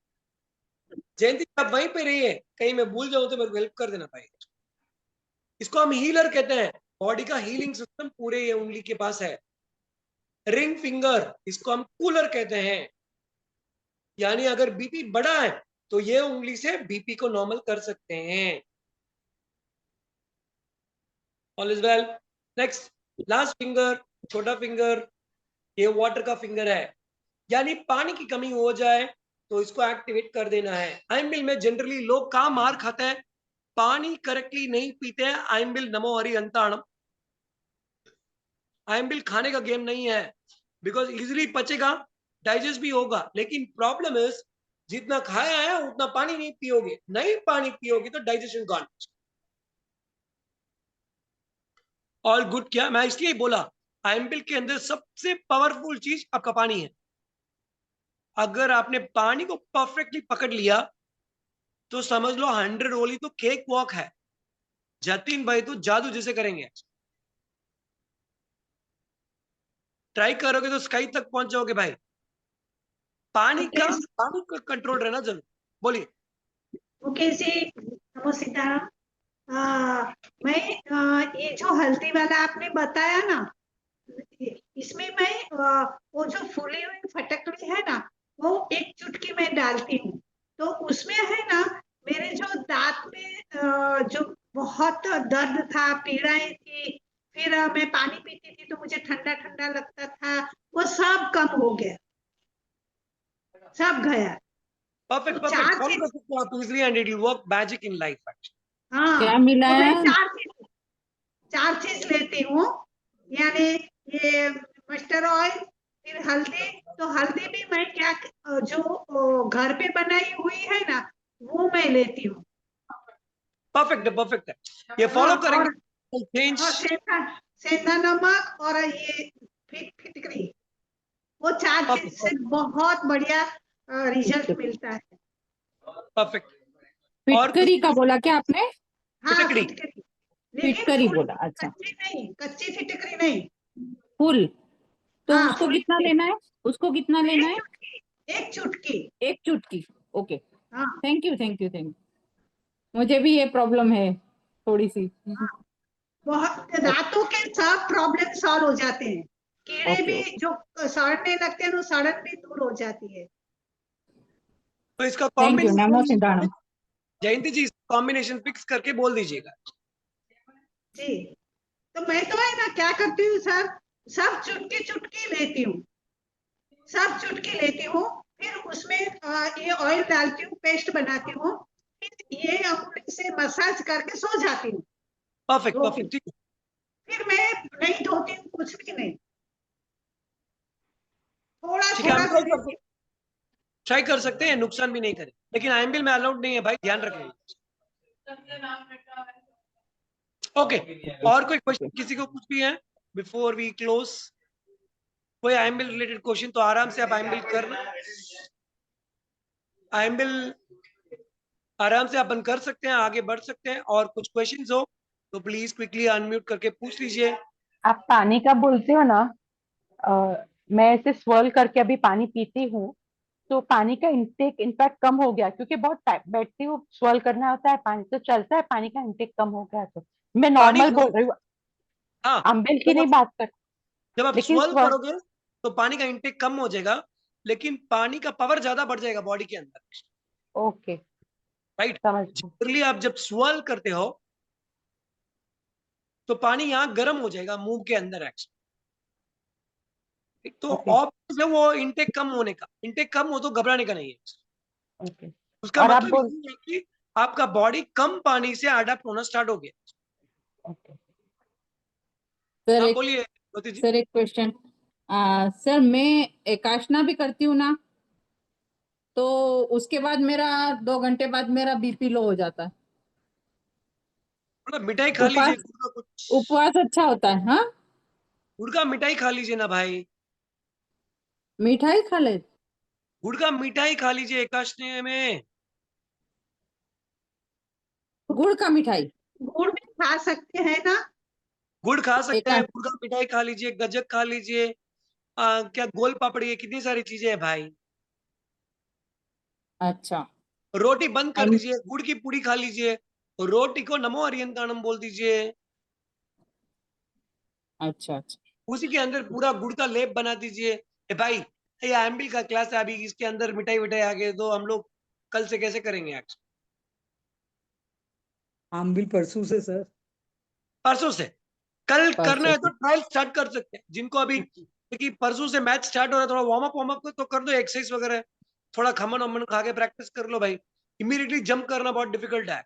जयंती आप वहीं पे रहिए, कहीं मैं भूल जाऊं तो मेरे को हेल्प कर देना भाई। इसको हम हीलर कहते हैं, बॉडी का हीलिंग सिस्टम पूरे ये उंगली के पास है। रिंग फिंगर इसको हम कूलर कहते हैं, यानी अगर बीपी बढ़ा है तो ये उंगली से बीपी को नॉर्मल कर सकते हैं। All is well. Next, last finger, छोटा फिंगर, ये वाटर का फिंगर है, यानी पानी की कमी हो जाए तो इसको एक्टिवेट कर देना है। आइम्बिल में जनरली लोग कहाँ मार खाते हैं? पानी करेक्टली नहीं पीते हैं। आइम्बिल नमो हरि अंताणम, आइम्बिल खाने का गेम नहीं है, बिकॉज इजिली पचेगा, डाइजेस्ट भी होगा, लेकिन प्रॉब्लम इज जितना खाया है उतना पानी नहीं पियोगे, नहीं पानी पियोगे तो डाइजेशन गॉन। All good. क्या मैं इसलिए बोला आइम्बिल के अंदर सबसे पावरफुल चीज आपका पानी है। अगर आपने पानी को परफेक्टली पकड़ लिया तो समझ लो 100 ओली तो केक वॉक है। जतिन भाई तो जादू जैसे करेंगे, ट्राई करोगे तो स्काई तक पहुंच जाओगे भाई। पानी का कंट्रोल रहना जरूर। बोलिए। मुकेश जी, नमो सीताराम। मैं ये जो हल्दी वाला आपने बताया ना, इसमें मैं वो जो फूली हुई फटकड़ी है ना, वो एक चुटकी में डालती हूँ, तो उसमें है ना मेरे जो दांत में जो बहुत दर्द था, पीड़ाएं थी, फिर मैं पानी पीती थी तो मुझे ठंडा ठंडा लगता था, वो सब कम हो गया, सब गया। परफेक्ट तो परफेक्ट, फॉलो कर सकते हो आप easily and it will work magic in life actually. हाँ, क्या मिला तो मैं है? चार चीज लेती हूँ, यानी ये मस्टर्ड ऑयल, फिर हल्दी। तो हल्दी भी मैं क्या जो घर पे बनाई हुई है ना, वो मैं लेती हूँ। परफेक्ट परफेक्ट है, ये फॉलो हाँ, करेंगे चेंज। और सेंधा नमक और ये फिटकरी, वो 4 चीज से बहुत बढ़िया रिजल्ट मिलता है। परफेक्ट। फिटकरी का बोला क्या आपने? हाँ, फिटकरी। फिटकरी, लेकिन फिटकरी फुल बोला, अच्छा। कच्ची नहीं, कच्ची फिटकरी नहीं। फुल तो हाँ, उसको फुल कितना लेना है? उसको कितना लेना है? एक चुटकी। एक चुटकी, ओके। हाँ, thank you thank you thank you. मुझे भी ये प्रॉब्लम है थोड़ी सी। बहुत दांतों के सब प्रॉब्लम सॉल्व हो जाते हैं। कीड़े ओके भी ओके। जो सड़ने लगते हैं, वो सड़न भी दूर हो जाती है। तो इसका thank you, NaMo combination Siddharth. Jayanti ji, combination fix करके बोल दीजिएगा। जी, तो मैं तो है ना क्या करती हूँ सर, सब चुटकी चुटकी लेती हूँ, सब चुटकी लेती हूँ, फिर उसमें ये ऑयल डालती हूँ, पेस्ट बनाती हूँ, फिर ये अंगुली से मसाज करके सो जाती हूँ। परफेक्ट परफेक्ट, ठीक है। फिर मैं नहीं धोती हूँ, कुछ भी नहीं, थोड़ा ठीक है, थोड़ा हम ट्राई कर सकते हैं, नुकसान भी नहीं करे, लेकिन आइम्बिल में अलाउड नहीं है भाई, ध्यान रखें। ओके, और कोई क्वेश्चन किसी को कुछ भी है बिफोर वी क्लोज? कोई आइम्बिल रिलेटेड क्वेश्चन तो आराम से आप आइम्बिल करना, आइम्बिल आराम से अपन कर सकते हैं, आगे बढ़ सकते हैं। और कुछ क्वेश्चंस हो तो प्लीज क्विकली अनम्यूट करके पूछ लीजिए। आप पानी का बोलते हो ना, मैं ऐसे स्वर्ल करके अभी पानी पीती हूँ, तो पानी का इंटेक इनफैक्ट कम हो गया, क्योंकि बहुत बैठती हूँ, स्वर्ल करना होता है, पानी तो चलता है, पानी का इंटेक कम हो गया। तो मैं पानी नॉर्मल बोल रही हूँ, हाँ, अम्बिल की नहीं बात कर, जब आप लेकिन स्वर्ल स्वर्ल करोगे तो पानी का इंटेक कम हो जाएगा, लेकिन पानी का पावर ज्यादा बढ़ जाएगा बॉडी के अंदर। Okay, right. समझ गई। जनरली आप जब स्वेल करते हो तो पानी यहाँ गर्म हो जाएगा मुंह के अंदर एक्चुअली। तो ओके ऑब्वियस है वो इंटेक कम होने का, इंटेक कम हो तो घबराने का नहीं है। ओके। उसका और आप मतलब बोल ये है कि आपका बॉडी कम पानी से अडेप्ट होना स्टार्ट हो गया। ओके सर हाँ एक बोलिए ज्योति जी। सर एक क्वेश्चन। सर मैं एकाशना भी करती हूँ ना, तो उसके बाद मेरा 2 घंटे बाद मेरा बीपी लो हो जाता है। थोड़ा मिठाई खा लीजिए, उपवास गुड़ का कुछ, उपवास अच्छा होता है? हाँ, गुड़ का मिठाई खा लीजिए ना भाई, मिठाई खा ले। गुड़ का मिठाई खा लीजिए एकादशी में। गुड़ का मिठाई? गुड़ भी खा सकते हैं ना? गुड़ खा सकते हैं, एकाश गुड़ का मिठाई खा लीजिए, गज्जक खा लीजिए, क्या गोल पापड़ी है, कितनी सारी चीजें हैं भाई। अच्छा। रोटी बंद कर एंड दीजिए, गुड़ की पूड़ी खा लीजिए, रोटी को नमो अरियंताणम बोल दीजिए, अच्छा अच्छा। उसी के अंदर पूरा गुड़ का लेप बना दीजिए। ए भाई, ये एमबी का क्लास है, अभी इसके अंदर मिठाई विठाई आ गए तो हम लोग कल से कैसे करेंगे आज? आमबिल परसों से सर। परसों से? कल करना परसों है तो से। ट्रायल स्टार्ट कर सकते हैं, जिनको अभी क्योंकि परसों से मैच स्टार्ट हो रहा है, थोड़ा वार्म अप तो कर दो, एक्सरसाइज वगैरह, थोड़ा खमन वमन खा के प्रैक्टिस कर लो भाई। इमीडिएटली जंप करना बहुत डिफिकल्ट है।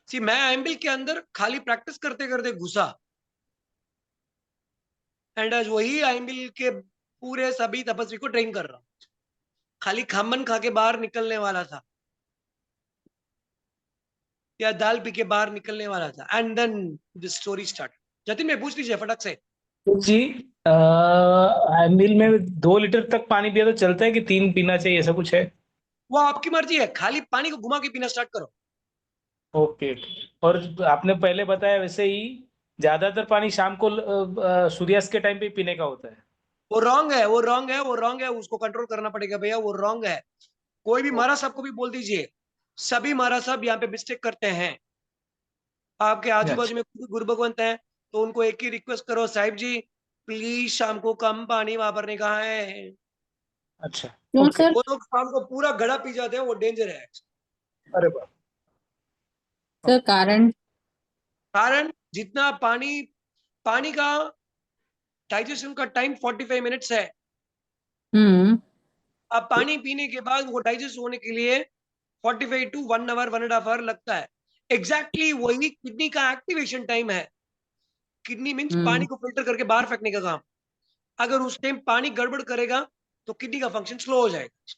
सी मैं एमबिल के अंदर खाली प्रैक्टिस करते करते घुसा, एंड आज वही एमबिल के पूरे सभी तपस्वी को ट्रेन कर रहा हूँ। खाली खमन खा के बाहर निकलने वाला था, या दाल पी के बाहर निकलने वाला था, and then the story start. Jatin में पूछ लीजिए फटक से। जी, मिल में 2 लीटर तक पानी पिया तो चलता है कि 3 पीना चाहिए, ऐसा कुछ है? वो आपकी मर्जी है, खाली पानी को घुमा के पीना स्टार्ट करो। ओके। और आपने पहले बताया वैसे ही ज्यादातर पानी शाम को सूर्यास्त के टाइम पे पीने का होता है। वो रॉन्ग है, वो रॉन्ग है, वो रॉन्ग है, उसको कंट्रोल करना पड़ेगा भैया, वो रॉन्ग है। कोई भी महाराज साहब को भी बोल दीजिए, सभी महाराज साहब यहाँ पे मिस्टेक करते हैं। आपके आजू बाजू अच्छा। में कोई गुरु भगवंत है तो उनको एक ही रिक्वेस्ट करो, साहिब जी प्लीज शाम को कम पानी वापरने का है। अच्छा। क्यों ओके। सर? वो लोग शाम को पूरा घड़ा पी जाते हैं, वो डेंजर है। अरे बाप। सर कारण? कारण जितना पानी, पानी का डाइजेशन का टाइम 45 मिनट्स है। हम्म। अब पानी पीने के बाद वो डाइजेस्ट होने के लिए 45 टू 1 आवर 1.5 आवर लगता है। एग्जैक्टली वही किडनी का एक्टिवेशन टाइम है। किडनी मीन्स पानी हम्म। को फिल्टर करके बाहर फेंकने का काम। अगर उस टाइम पानी गड़बड़ करेगा तो किडनी का फंक्शन स्लो हो जाएगा,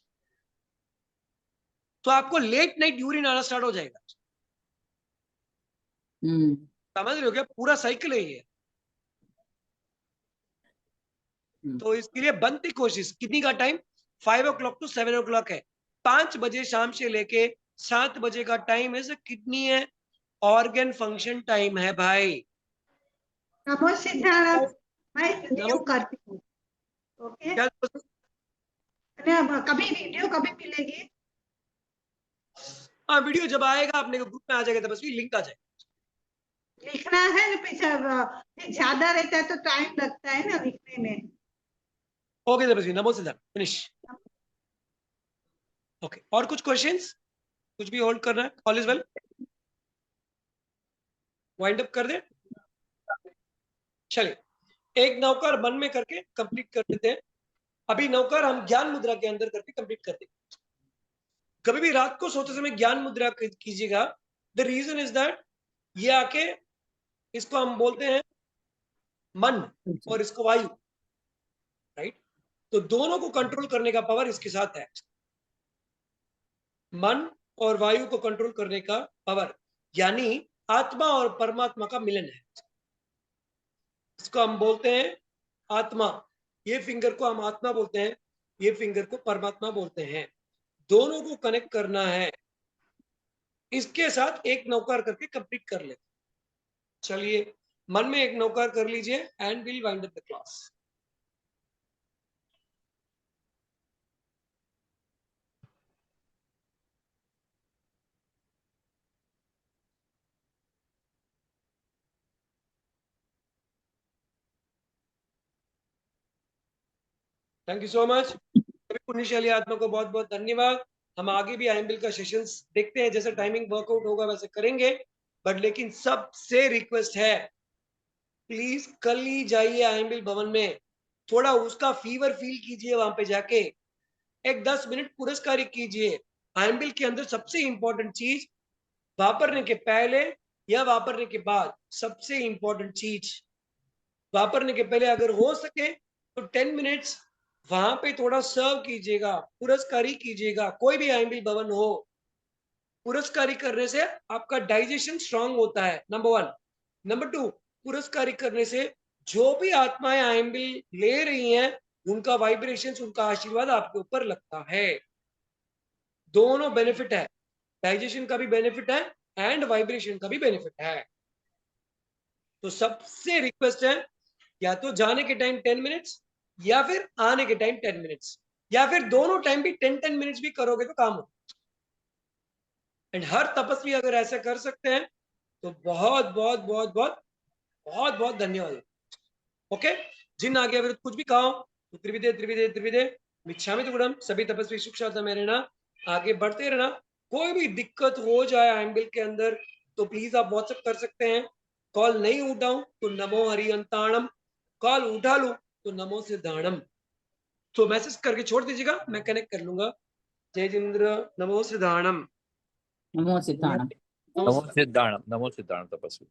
तो आपको लेट नाइट यूरिन आना स्टार्ट हो जाएगा। हम्म। समझ रहे हो क्या? पूरा साइकिल है ये। तो इसके लिए बनती कोशिश, किडनी का टाइम 5 o'clock to 7 o'clock है। 5 बजे शाम से लेके 7 बजे का टाइम है, किडनी है, ऑर्गन फंक्शन टाइम है भाई। नमो सिद्धार्थ, मैं न्यू नमस्ते। करती हूँ। ओके, क्या? कभी वीडियो कभी मिलेगी? हाँ, वीडियो जब आएगा अपने ग्रुप में आ जाएगा, बस लिंक आ जाएगा। लिखना है ना पीछे, ज्यादा रहता है तो टाइम लगता है ना लिखने में। ओके तपस्वी, नमो सिद्धार्थ, फिनिश। ओके, और कुछ क्वेश्चंस? कुछ भी होल्ड करना है? All is well, wind up कर दे। चलिए एक नौकर मन में करके कंप्लीट कर देते हैं। अभी नौकर हम ज्ञान मुद्रा के अंदर करके कंप्लीट कर देंगे। कभी भी रात को सोते समय ज्ञान मुद्रा कीजिएगा। द रीजन इज दैट ये आके, इसको हम बोलते हैं मन और इसको वायु, राइट? तो दोनों को कंट्रोल करने का पावर इसके साथ है। मन और वायु को कंट्रोल करने का पावर, यानी आत्मा और परमात्मा का मिलन है। इसको हम बोलते हैं आत्मा। ये फिंगर को हम आत्मा बोलते हैं, ये फिंगर को परमात्मा बोलते हैं। दोनों को कनेक्ट करना है। इसके साथ एक नौकार करके कंप्लीट कर लेते। चलिए मन में एक नौकार कर लीजिए and will wind up the class. Thank you so much. सभी पुण्यशाली आत्मा को बहुत बहुत धन्यवाद। हम आगे भी आईएमएल का सेशंस देखते हैं, जैसे टाइमिंग वर्कआउट होगा वैसे करेंगे, बट लेकिन सबसे रिक्वेस्ट है प्लीज कल ही जाइए आईएमएल भवन में, थोड़ा उसका फीवर फील कीजिए, वहां पे जाके एक 10 मिनट पुरस्कार कीजिए। आईएमएल के अंदर सबसे इंपॉर्टेंट चीज वापरने के पहले या वापरने के बाद, सबसे इंपॉर्टेंट चीज वापरने के पहले अगर हो सके तो 10 मिनट्स वहां पे थोड़ा सर्व कीजिएगा, पुरस्कारी कीजिएगा। कोई भी आईएमएल भवन हो, पुरस्कारी करने से आपका डाइजेशन स्ट्रांग होता है, नंबर 1। नंबर 2, पुरस्कारी करने से जो भी आत्माएं आईएमएल ले रही हैं उनका वाइब्रेशंस, उनका आशीर्वाद आपके ऊपर लगता है। दोनों बेनिफिट है, डाइजेशन का भी बेनिफिट है एंड वाइब्रेशन का भी बेनिफिट है। तो सबसे रिक्वेस्ट है या तो जाने के टाइम 10 मिनट्स या फिर आने के टाइम 10 मिनट्स, या फिर दोनों टाइम भी 10-10 मिनट्स भी करोगे तो काम हो। एंड हर तपस्वी अगर ऐसा कर सकते हैं तो बहुत बहुत बहुत बहुत बहुत बहुत धन्यवाद। ओके, जिन आगे अगर कुछ भी कहा तो त्रिविधे त्रिविधे त्रिविधे मिच्छामि दुक्कडम। सभी तपस्वी सुख शांति में रहना, आगे बढ़ते रहना। कोई भी दिक्कत हो जाए आईएमएल के अंदर तो प्लीज आप व्हाट्सएप कर सकते हैं। कॉल नहीं उठाऊं तो नमो हरियंताणम, कॉल उठा लूं तो नमो सिद्धाणम। तो मैसेज करके छोड़ दीजिएगा, मैं कनेक्ट कर लूंगा। जय जिंद्र, नमो सिद्धाणम। नमो सिद्धाणम। नमो सिद्धाणम, नमो सिद्धाणम तपस्वी।